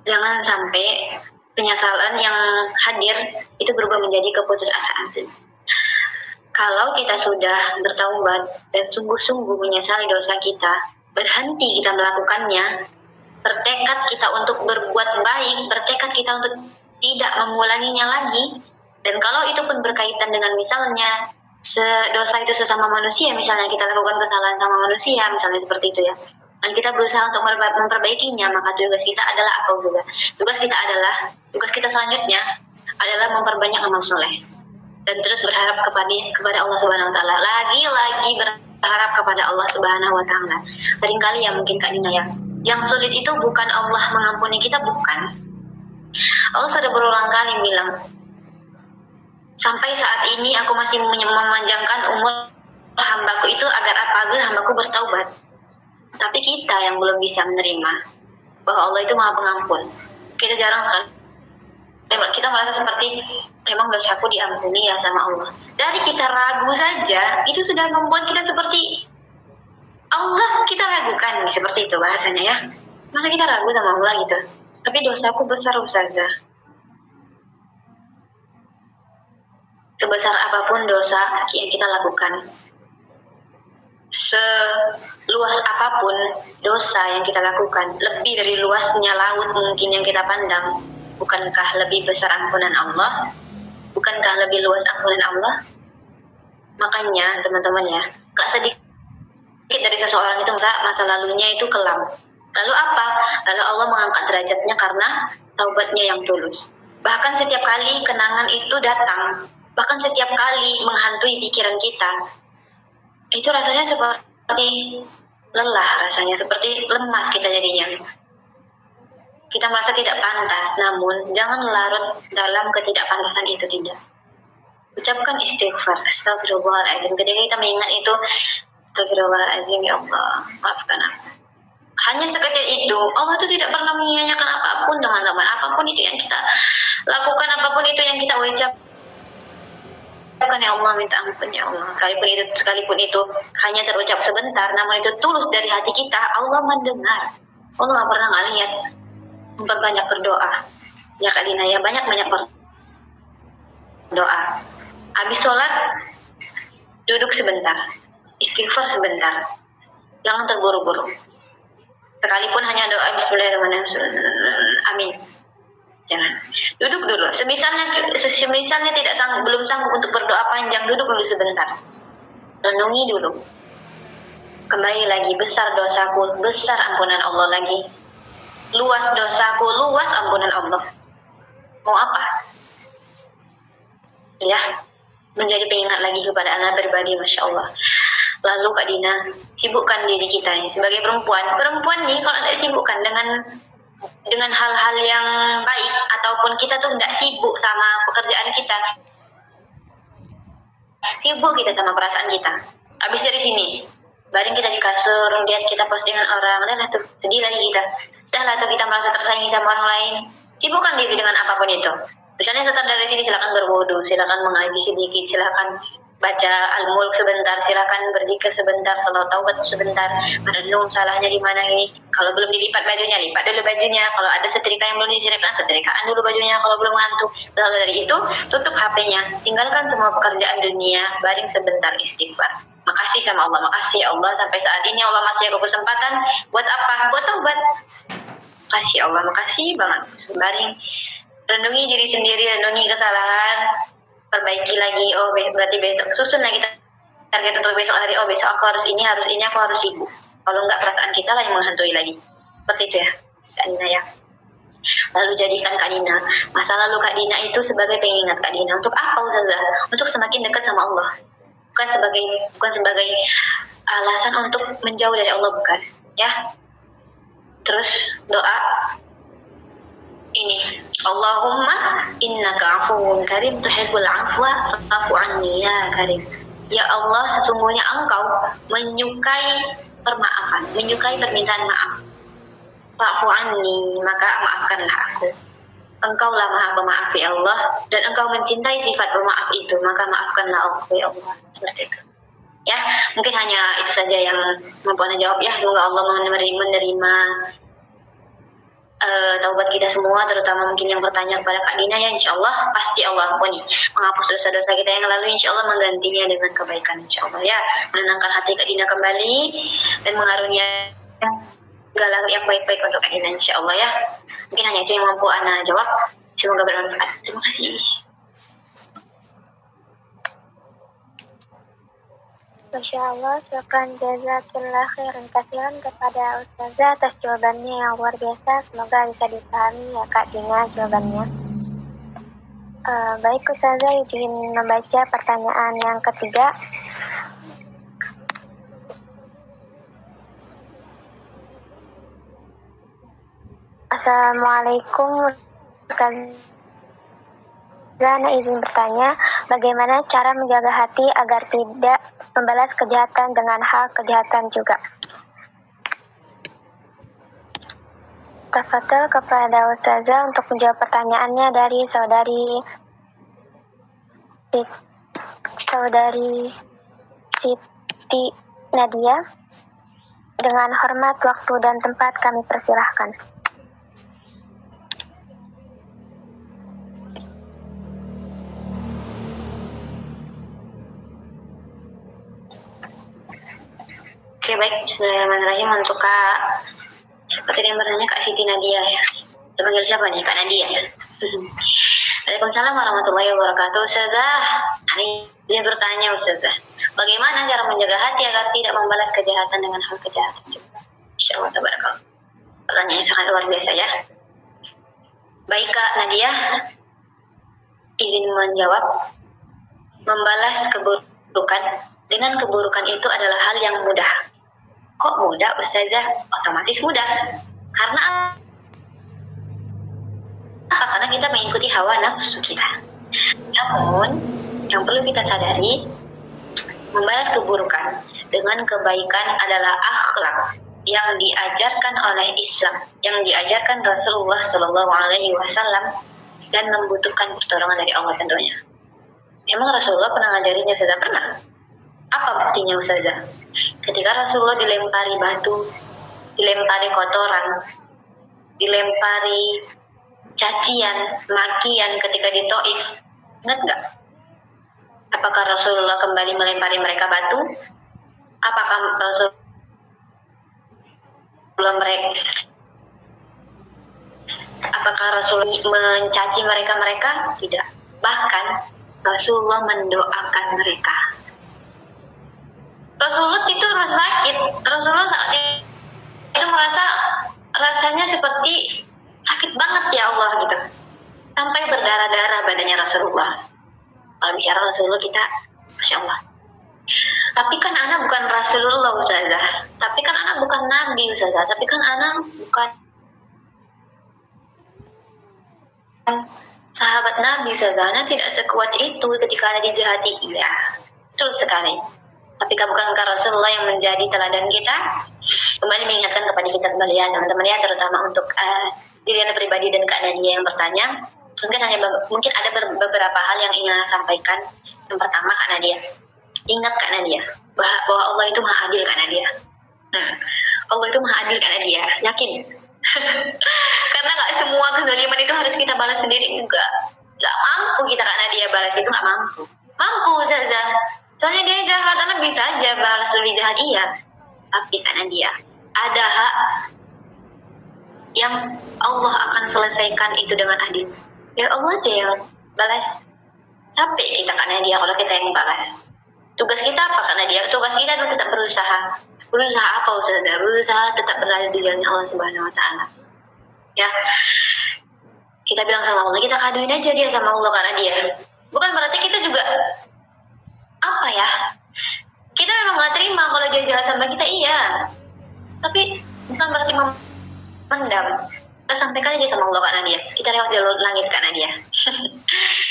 jangan sampai penyesalan yang hadir itu berubah menjadi keputusasaan. Kalau kita sudah bertaubat dan sungguh-sungguh menyesali dosa kita, berhenti kita melakukannya, bertekad kita untuk berbuat baik, bertekad kita untuk tidak mengulanginya lagi, dan kalau itu pun berkaitan dengan misalnya dosa itu sesama manusia, misalnya kita lakukan kesalahan sama manusia, misalnya seperti itu ya, dan kita berusaha untuk memperbaikinya, maka tugas kita adalah apa juga? Tugas kita selanjutnya adalah memperbanyak amal soleh dan terus berharap kepada Allah Subhanahu wa Ta'ala. Lagi-lagi berharap kepada Allah Subhanahu wa Ta'ala. Seringkali ya mungkin Kak Dina ya, yang sulit itu bukan Allah mengampuni kita, bukan. Allah sudah berulang kali bilang, sampai saat ini aku masih memanjangkan umur hambaku itu agar hambaku bertaubat. Tapi kita yang belum bisa menerima bahwa Allah itu Maha Pengampun. Kita jarang sekali. Kita merasa seperti memang dosaku diampuni ya sama Allah. Dari kita ragu saja itu sudah membuat kita seperti Allah, kita ragukan, seperti itu bahasanya ya. Masa kita ragu sama Allah gitu? Tapi dosaku besar Ustazah. Sebesar apapun dosa yang kita lakukan, seluas apapun dosa yang kita lakukan, lebih dari luasnya laut mungkin yang kita pandang, bukankah lebih besar ampunan Allah? Bukankah lebih luas ampunan Allah? Makanya teman-teman ya, gak sedikit dari seseorang itu masa lalunya itu kelam. Lalu apa? Lalu Allah mengangkat derajatnya karena taubatnya yang tulus. Bahkan setiap kali kenangan itu datang, bahkan setiap kali menghantui pikiran kita, itu rasanya seperti lelah, rasanya seperti lemas kita jadinya. Kita merasa tidak pantas, namun jangan larut dalam ketidakpantasan itu, tidak. Ucapkan istighfar, astagfirullahaladzim. Ketika kita mengingat itu, astagfirullahaladzim, ya Allah, maafkan aku. Hanya sekecil itu, Allah itu tidak pernah menyia-nyiakan apapun, teman-teman. Apapun itu yang kita lakukan, apapun itu yang kita ucapkan, ya Allah, minta ampun ya Allah. Sekalipun itu hanya terucap sebentar, namun itu tulus dari hati kita, Allah mendengar. Allah gak pernah gak lihat. Memperbanyak berdoa ya Kak Dina ya, banyak berdoa. Habis sholat duduk sebentar, istighfar sebentar, jangan terburu-buru. Sekalipun hanya doa bismillahirrahmanirrahim, amin, jangan. Duduk dulu, semisalnya belum sanggup untuk berdoa panjang, duduk dulu sebentar, renungi dulu. Kembali lagi, besar dosaku, besar ampunan Allah lagi. Luas dosaku, luas ampunan Allah. Mau apa? Ya, menjadi pengingat lagi kepada anak pribadi, Masya Allah. Lalu Kak Dina, sibukkan diri kita ini sebagai perempuan. Perempuan nih kalau tidak sibukkan dengan hal-hal yang baik, ataupun kita tuh tidak sibuk sama pekerjaan kita, sibuk kita sama perasaan kita. Habis dari sini, baring kita di kasur, lihat kita postingan orang, dan tuh sedih lagi kita. Dah lah tuh kita merasa tersaingi sama orang lain. Sibukkan diri dengan apapun itu. Misalnya setelah dari sini silakan berwudu, silakan mengaji sedikit, silakan baca al-mulk sebentar, silakan berzikir sebentar, salat taubat sebentar, merenung salahnya di mana ini. Kalau belum dilipat bajunya, lipat dulu bajunya. Kalau ada setrika yang belum disetrikakan, setrikaan dulu bajunya. Kalau belum ngantuk, lalu dari itu tutup HP-nya, tinggalkan semua pekerjaan dunia, baring sebentar istighfar. Makasih sama Allah, makasih ya Allah sampai saat ini Allah masih aku kesempatan buat apa? Buat taubat. Makasih Allah, makasih banget. Baring, renungi diri sendiri, renungi kesalahan, perbaiki lagi. Oh berarti besok susun lagi target untuk besok hari. Oh besok aku harus ini, aku harus sibuk. Kalau enggak perasaan kita lah yang menghantui lagi. Seperti itu ya Kak Dina ya. Lalu jadikan Kak Dina masa lalu Kak Dina itu sebagai pengingat Kak Dina. Untuk apa Ustazah? Untuk semakin dekat sama Allah. Bukan sebagai alasan untuk menjauh dari Allah, bukan ya. Terus doa ini, Allahumma innaka afuwun karim tuhibbul afwa fa'fu anni ya karim. Ya Allah, sesungguhnya Engkau menyukai permaafan, menyukai permintaan maaf. Fa'fu anni, maka maafkanlah aku. Engkaulah Maha Pemaaf ya Allah, dan Engkau mencintai sifat pemaaf itu, maka maafkanlah aku ya Allah. Seperti itu. Ya, mungkin hanya itu saja yang mampu Anda jawab ya. Semoga Allah menerima taubat kita semua, terutama mungkin yang bertanya kepada Kak Dina ya, insya Allah pasti Allah ampuni, menghapus dosa-dosa kita yang lalu, insya Allah menggantinya dengan kebaikan insya Allah ya, menenangkan hati Kak Dina kembali dan mengaruniakan segala yang baik-baik untuk Kak Dina insya Allah ya. Mungkin hanya itu yang mampu Ana jawab, semoga bermanfaat. Terima kasih. Masya Allah, syukran jazakillah khairan kasihan kepada Ustazah atas jawabannya yang luar biasa. Semoga bisa dipahami ya Kak Dina jawabannya. Baik Ustazah, izin membaca pertanyaan yang ketiga. Assalamualaikum Ustazah. Ana izin bertanya, bagaimana cara menjaga hati agar tidak membalas kejahatan dengan hal kejahatan juga? Tafadhol kepada Ustazah untuk menjawab pertanyaannya dari saudari Siti Nadia. Dengan hormat, waktu dan tempat kami persilahkan. Oke baik, bismillahirrahmanirrahim. Untuk Kak, siapa tadi yang bertanya? Kak Siti Nadia ya. Kita panggil siapa nih? Kak Nadia ya. Waalaikumsalam warahmatullahi wabarakatuh. Ustazah, hari ini bertanya Ustazah, bagaimana cara menjaga hati agar tidak membalas kejahatan dengan hal kejahatan juga? Insyaallah tabarakallah. Pertanyaan yang sangat luar biasa ya. Baik Kak Nadia, izin menjawab. Membalas keburukan dengan keburukan itu adalah hal yang mudah. Kok mudah Ustazah? Otomatis mudah. Karena apa? Karena kita mengikuti hawa nafsu kita. Namun, yang perlu kita sadari, membalas keburukan dengan kebaikan adalah akhlak yang diajarkan oleh Islam, yang diajarkan Rasulullah Shallallahu Alaihi Wasallam, dan membutuhkan pertolongan dari Allah tentunya. Emang Rasulullah pernah ngajarinnya? Sudah pernah. Apa buktinya Ustazah? Ketika Rasulullah dilempari batu, dilempari kotoran, dilempari cacian, makian ketika di Taif, ingat nggak? Apakah Rasulullah kembali melempari mereka batu? Apakah Rasulullah mencaci mereka? Tidak. Bahkan Rasulullah mendoakan mereka. Rasulullah itu merasa sakit. Rasulullah saat itu merasa rasanya seperti sakit banget ya Allah gitu. Sampai berdarah-darah badannya Rasulullah. Kalau bicara Rasulullah kita, Masya Allah. Tapi kan anak bukan Rasulullah Ustazah. Tapi kan anak bukan Nabi Ustazah. Tapi kan anak bukan sahabat Nabi Ustazah. Anak tidak sekuat itu ketika ada dijahati. Iya. Betul sekali. Tapi bukankah Rasulullah yang menjadi teladan kita? Kembali mengingatkan kepada kita kembali ya teman-teman ya, terutama untuk diri anda pribadi dan Kak Nadia yang bertanya. Mungkin ada beberapa hal yang ingin saya sampaikan. Yang pertama, Kak Nadia, ingat Kak Nadia bahwa Allah itu maha adil, Kak Nadia. Allah itu maha adil, Kak Nadia, yakin. Karena gak semua kezaliman itu harus kita balas sendiri, enggak. Gak mampu kita, Kak Nadia, balas itu gak mampu. Mampu saja, soalnya dia jahat, anak bisa aja balas lebih jahat, iya. Tapi Kak Nadia, ada hak yang Allah akan selesaikan itu dengan adil. Ya Allah aja yang balas. Capek kita Kak Nadia kalau kita yang balas. Tugas kita apa Kak Nadia? Tugas kita adalah tetap berusaha. Berusaha apa Ustazah? Berusaha tetap berada di jalan Allah Subhanahu Wa Taala. Ya, kita bilang sama Allah, kita kaduin aja dia sama Allah Kak Nadia. Bukan berarti kita juga apa ya? Kita memang nggak terima kalau dia jahat sama kita, iya. Tapi bukan berarti memendam. Kita sampaikan aja sama Allah Kak Nadia. Kita lewat jalur langit Kak Nadia.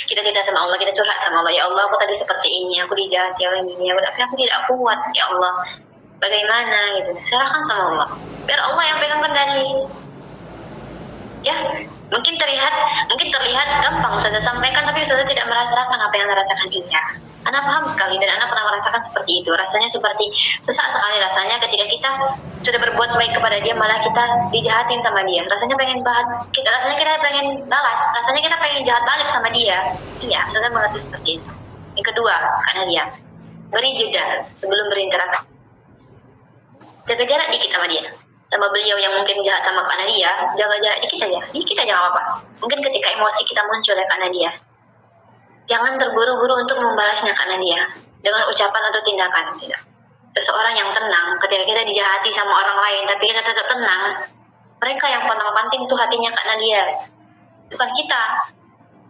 Kita sama Allah, kita curhat sama Allah. Ya Allah, aku tadi seperti ini, aku dijahat ya ini, tapi aku tidak kuat. Ya Allah, bagaimana gitu? Serahkan sama Allah. Biar Allah yang pegang kendali. Ya, mungkin terlihat gampang Ustazah sampaikan, tapi Ustazah tidak merasakan apa yang dirasakan dia. Anak paham sekali dan anak pernah merasakan seperti itu. Rasanya seperti sesak sekali rasanya ketika kita sudah berbuat baik kepada dia, malah kita dijahatin sama dia. Rasanya kita pengen balas. Rasanya kita pengen jahat balik sama dia. Iya, Ustazah mengerti seperti itu. Yang kedua, karena dia beri jeda sebelum berinteraksi. Jaga jarak dikit sama dia. Sama beliau yang mungkin jahat sama Kak Nadia, jaga jarak dikit aja gak apa-apa. Mungkin ketika emosi kita muncul ya Kak Nadia, jangan terburu-buru untuk membalasnya Kak Nadia dengan ucapan atau tindakan. Tidak. Seseorang yang tenang ketika kita dijahati sama orang lain tapi kita tetap tenang, mereka yang pontang-panting itu hatinya Kak Nadia, bukan kita.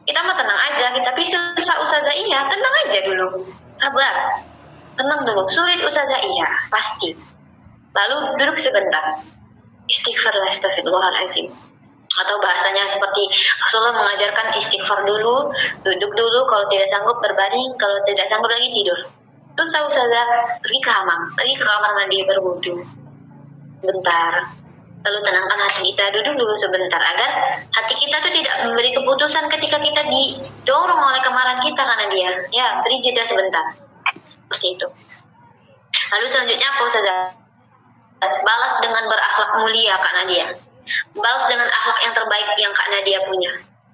Kita mah tenang aja, tapi susah Ustazah iya, tenang aja dulu, sabar, tenang dulu. Sulit Ustazah iya, pasti. Lalu duduk sebentar, istighfarlah, astagfirullahaladzim. Atau bahasanya seperti Rasulullah mengajarkan istighfar dulu, duduk dulu, kalau tidak sanggup berbaring, kalau tidak sanggup lagi tidur. Terus Ustazah pergi ke kamar mandi berwudu bentar. Lalu tenangkan hati kita, duduk dulu sebentar agar hati kita tuh tidak memberi keputusan ketika kita didorong oleh kemarahan kita karena dia. Ya, beri jeda sebentar. Seperti itu. Lalu selanjutnya apa Ustazah? Balas dengan berakhlak mulia Kak Nadia. Balas dengan akhlak yang terbaik yang Kak Nadia punya.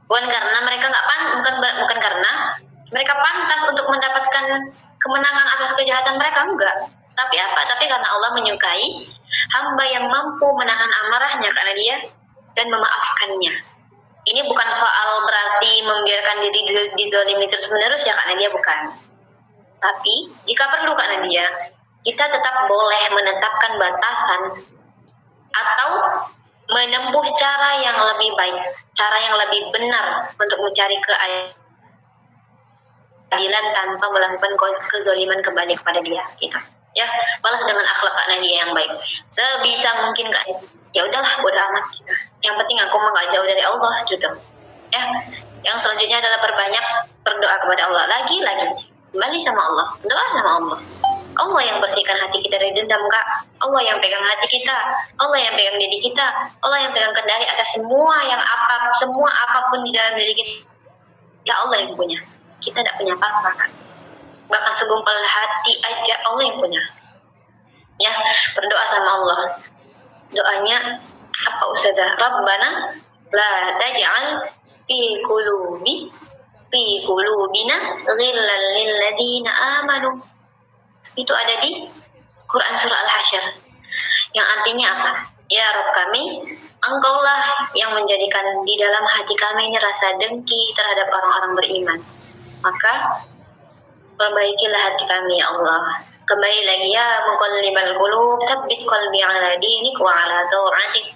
Bukan karena mereka bukan karena mereka pantas untuk mendapatkan kemenangan atas kejahatan mereka, enggak. Tapi apa? Tapi karena Allah menyukai hamba yang mampu menahan amarahnya Kak Nadia dan memaafkannya. Ini bukan soal berarti membiarkan diri dizalimi terus-menerus ya Kak Nadia, bukan. Tapi jika perlu Kak Nadia, kita tetap boleh menetapkan batasan atau menempuh cara yang lebih baik, cara yang lebih benar untuk mencari keadilan tanpa melakukan kezaliman kembali kepada dia. Gitu. Ya, balas dengan akhlak Kak Nadia yang baik. Sebisa mungkin Kak, ya udahlah, bodo amat. Yang penting aku mah gak jauh dari Allah gitu. Ya, yang selanjutnya adalah perbanyak berdoa kepada Allah. Lagi, kembali sama Allah, doa sama Allah. Allah yang bersihkan hati kita dari dendam Kak. Allah yang pegang hati kita. Allah yang pegang diri kita. Allah yang pegang kendali atas semua apapun di dalam diri kita. Ya Allah yang punya. Kita tidak punya apa-apa Kak. Bahkan segumpal hati aja Allah yang punya. Ya, berdoa sama Allah. Doanya apa Ustazah? Rabbana la taj'al fi qulubina ghillan lil ladzina amanu. Itu ada di Quran surah Al-Hasyr. Yang artinya apa? Ya Rabb kami, Engkaulah yang menjadikan di dalam hati kami ini rasa dengki terhadap orang-orang beriman. Maka perbaikilah hati kami ya Allah. Kembali lagi ya muqallibal qulub, tsabbit qalbi ala dinik wa ala ta'atik.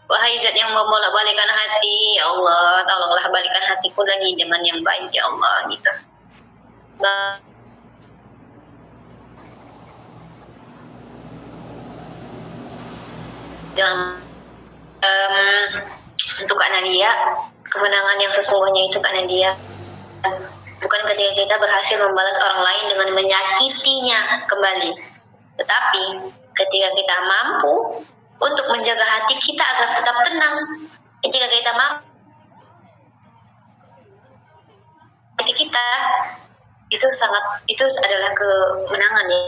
Wahai Zat yang membolak-balikan hati, ya Allah, tolonglah balikan hatiku lagi dengan yang baik ya Allah gitu. Untuk Kak Nadia, kemenangan yang sesungguhnya itu Kak Nadia bukan ketika kita berhasil membalas orang lain dengan menyakitinya kembali, tetapi ketika kita mampu untuk menjaga hati kita agar tetap tenang. Ketika kita mampu hati kita, itu adalah kemenangan ya.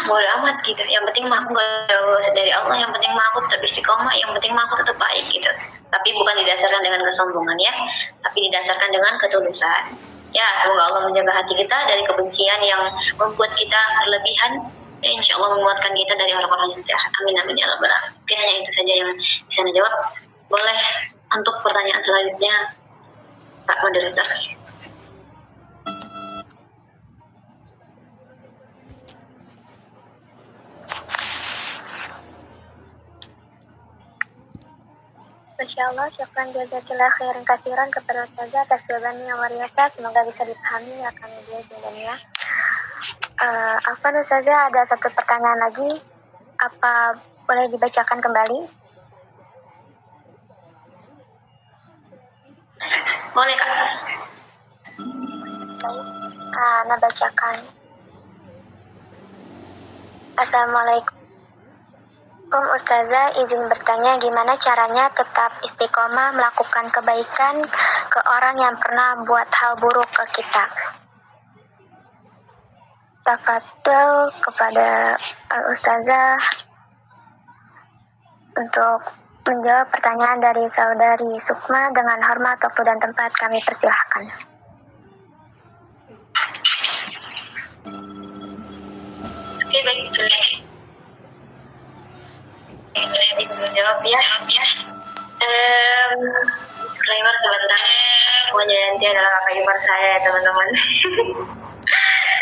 Bodo amat gitu, yang penting mah aku gak jauh dari Allah, yang penting mah aku tetap istiqomah, yang penting mah aku tetap baik gitu. Tapi bukan didasarkan dengan kesombongan ya, tapi didasarkan dengan ketulusan. Ya, semoga Allah menjaga hati kita dari kebencian yang membuat kita berlebihan, dan insya Allah menguatkan kita dari orang-orang yang jahat. Amin amin ya rabbal alamin. Mungkin hanya itu saja yang bisa dijawab. Boleh untuk pertanyaan selanjutnya, Pak Moderator. Masya Allah, syukran jazakallah khairan katsiran kepada Ustazah atas jawabannya yang luar biasa. Semoga bisa dipahami ya kami dia jawabannya. Afwan Ustazah, ada satu pertanyaan lagi. Apa boleh dibacakan kembali? Boleh Kak. Baik, Ana bacakan. Assalamualaikum Ustazah, izin bertanya gimana caranya tetap istiqomah melakukan kebaikan ke orang yang pernah buat hal buruk ke kita. Tafadhol kepada Ustazah untuk menjawab pertanyaan dari saudari Sukma dengan hormat, waktu dan tempat kami persilahkan. Oke, baik. Jawab ya. Disclaimer sebentar. Pokoknya nanti adalah kakak ipar saya ya teman-teman.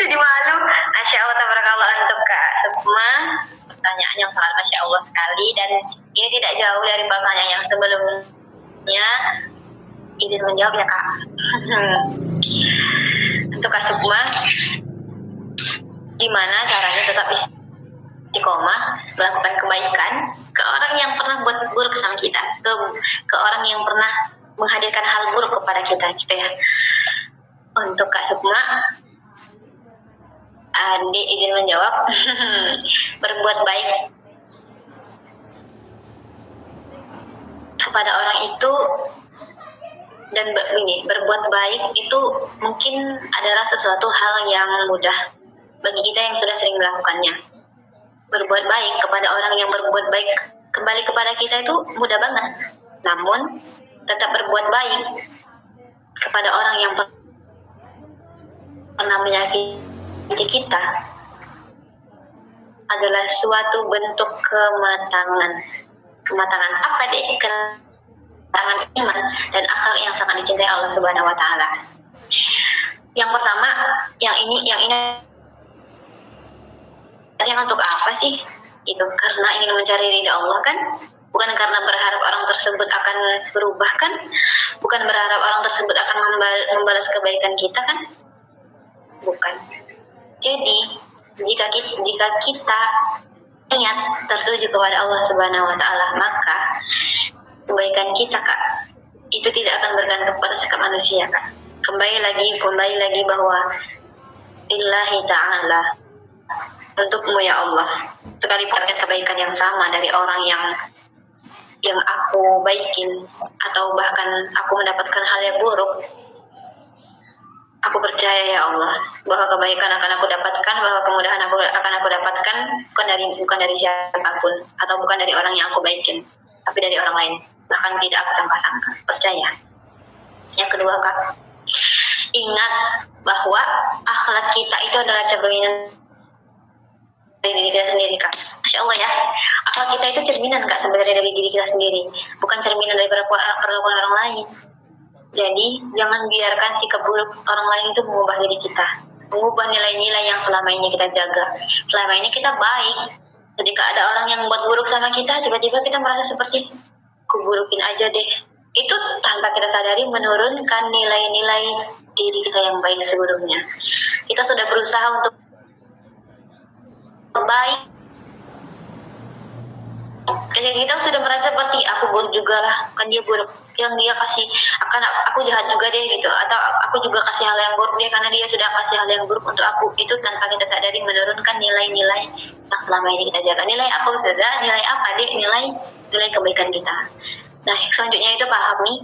Jadi malu. Masya Allah, tabarakallah untuk Kak Sukma. Pertanyaan yang sangat Masya Allah sekali. Dan ini tidak jauh dari pertanyaan yang sebelumnya. Izin menjawab ya Kak. Untuk Kak Sukma, gimana caranya tetap istiqomah melakukan kebaikan ke orang yang pernah buat buruk sama kita, ke orang yang pernah menghadirkan hal buruk kepada kita gitu ya. Untuk Kak Sukma, Andi izin menjawab. Berbuat baik kepada orang itu dan berbuat baik itu mungkin adalah sesuatu hal yang mudah bagi kita yang sudah sering melakukannya. Berbuat baik kepada orang yang berbuat baik kembali kepada kita itu mudah banget. Namun tetap berbuat baik kepada orang yang pernah menyakiti kita adalah suatu bentuk kematangan. Kematangan apa deh? Kematangan iman dan akhlak yang sangat dicintai Allah Subhanahu wa taala. Yang pertama, yang ini untuk apa sih? Itu karena ingin mencari ridha Allah kan? Bukan karena berharap orang tersebut akan berubah kan? Bukan berharap orang tersebut akan membalas kebaikan kita kan? Bukan. Jadi, jika kita niat tertuju kepada Allah Subhanahu wa taala, maka kebaikan kita Kak itu tidak akan bergantung pada sikap manusia Kak. Kembali lagi bahwa lillahi ta'ala, untukmu ya Allah. Sekali pakai kebaikan yang sama dari orang yang aku baikin atau bahkan aku mendapatkan hal yang buruk, aku percaya ya Allah bahwa kebaikan akan aku dapatkan, bahwa kemudahan akan aku dapatkan bukan dari siapapun atau bukan dari orang yang aku baikin, tapi dari orang lain, bahkan tidak aku sangka-sangka. Percaya. Yang kedua Kak, ingat bahwa akhlak kita itu adalah cerminan dari diri kita sendiri Kak. Masya Allah ya, akhlak kita itu cerminan Kak sebenarnya dari diri kita sendiri, bukan cerminan dari perlakuan orang lain. Jadi jangan biarkan sikap buruk orang lain itu mengubah diri kita, mengubah nilai-nilai yang selama ini kita jaga. Selama ini kita baik, ketika ada orang yang buat buruk sama kita, tiba-tiba kita merasa seperti kuburukin aja deh. Itu tanpa kita sadari menurunkan nilai-nilai diri kita yang baik sebelumnya. Kita sudah berusaha untuk baik ketika kita sudah merasa seperti aku buruk juga lah, kan dia buruk, yang dia kasih akan aku jahat juga deh gitu, atau aku juga kasih hal yang buruk dia karena dia sudah kasih hal yang buruk untuk aku, itu tanpa kita sadari menurunkan nilai-nilai yang selama ini kita jaga. Nilai apa Ustazah? Nilai apa deh? Nilai kebaikan kita. Nah selanjutnya itu pahami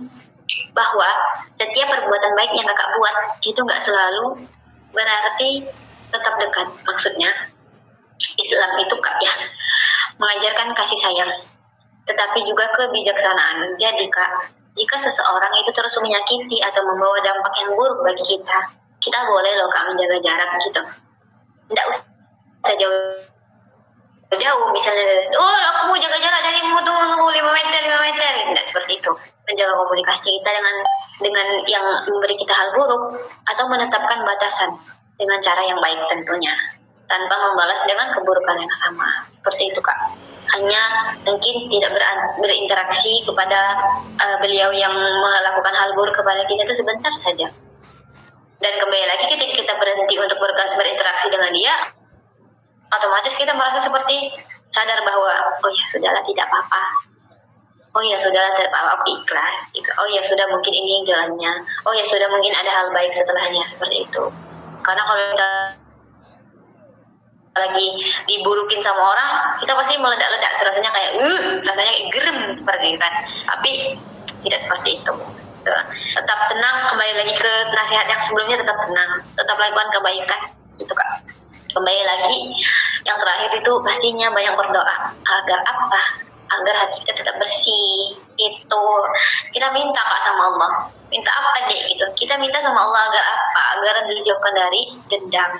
bahwa setiap perbuatan baik yang kakak buat itu nggak selalu berarti tetap dekat. Maksudnya Islam itu kak ya mengajarkan kasih sayang, tetapi juga kebijaksanaan. Jadi kak, jika seseorang itu terus menyakiti atau membawa dampak yang buruk bagi kita, kita boleh loh kak menjaga jarak gitu. Tidak usah jauh, misalnya, oh aku mau jaga jarak darimu, tunggu 5 meter, tidak seperti itu. Menjaga komunikasi kita dengan yang memberi kita hal buruk, atau menetapkan batasan dengan cara yang baik tentunya, tanpa membalas dengan keburukan yang sama. Seperti itu kak. Hanya mungkin tidak berinteraksi kepada beliau yang melakukan hal buruk kepada kita itu sebentar saja. Dan kembali lagi ketika kita berhenti untuk berinteraksi dengan dia, otomatis kita merasa seperti sadar bahwa oh ya sudahlah, tidak apa-apa. Oh ya sudahlah, tidak apa-apa, aku ikhlas gitu. Oh ya sudah, mungkin ini jalannya. Oh ya sudah, mungkin ada hal baik setelahnya, seperti itu. Karena kalau kita lagi diburukin sama orang, kita pasti meledak-ledak, rasanya kayak rasanya kayak gerem seperti itu kan. Tapi tidak seperti itu. Tetap tenang, kembali lagi ke nasihat yang sebelumnya, tetap tenang, tetap lakukan kebaikan gitu kak. Kembali lagi yang terakhir itu pastinya banyak berdoa. Agar apa? Agar hati kita tetap bersih. Itu kita minta kak sama Allah. Minta apa deh gitu? Kita minta sama Allah agar apa? Agar dijauhkan dari dendam,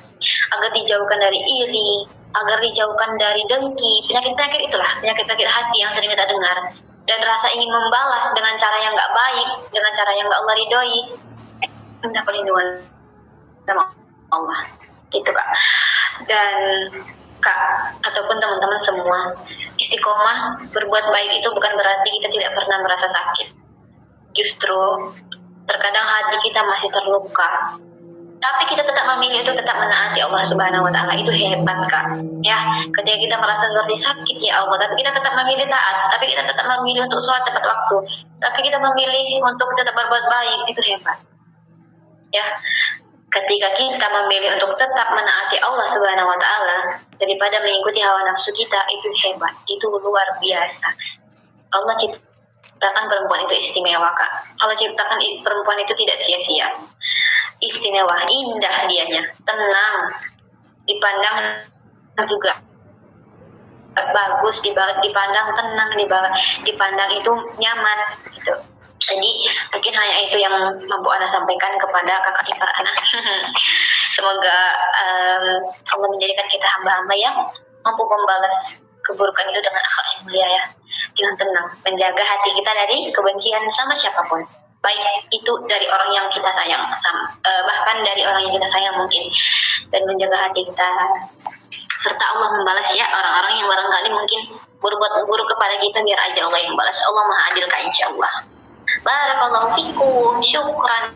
agar dijauhkan dari iri, agar dijauhkan dari dengki, penyakit-penyakit itulah, penyakit-penyakit hati yang sering kita dengar. Dan rasa ingin membalas dengan cara yang nggak baik, dengan cara yang nggak Allah ridhoi, minta perlindungan sama Allah, gitu kak. Dan kak ataupun teman-teman semua, istiqomah berbuat baik itu bukan berarti kita tidak pernah merasa sakit. Justru terkadang hati kita masih terluka, tapi kita tetap memilih untuk tetap menaati Allah Subhanahu wa Ta'ala. Itu hebat kak ya. Ketika kita merasa seperti sakit ya Allah, tapi kita tetap memilih taat, tapi kita tetap memilih untuk sholat tepat waktu, tapi kita memilih untuk tetap berbuat baik, itu hebat ya. Ketika kita memilih untuk tetap menaati Allah Subhanahu wa Ta'ala daripada mengikuti hawa nafsu kita, itu hebat, itu luar biasa. Allah ciptakan perempuan itu istimewa kak. Allah ciptakan perempuan itu tidak sia-sia, istimewa, indah dianya, tenang, dipandang juga bagus, dipandang tenang, dipandang itu nyaman gitu. Jadi mungkin hanya itu yang mampu Ana sampaikan kepada kakak ipar Ana. Semoga Allah menjadikan kita hamba-hamba yang mampu membalas keburukan itu dengan akhlak yang mulia ya, dengan tenang, menjaga hati kita dari kebencian sama siapapun, baik itu dari orang yang kita sayang, bahkan dari orang yang kita sayang mungkin, dan menjaga hati kita, serta Allah membalas ya orang-orang yang barangkali mungkin berbuat buruk kepada kita, biar aja Allah yang balas. Allah Maha Adil kak, insya Allah. Barakallahu fikum, syukran.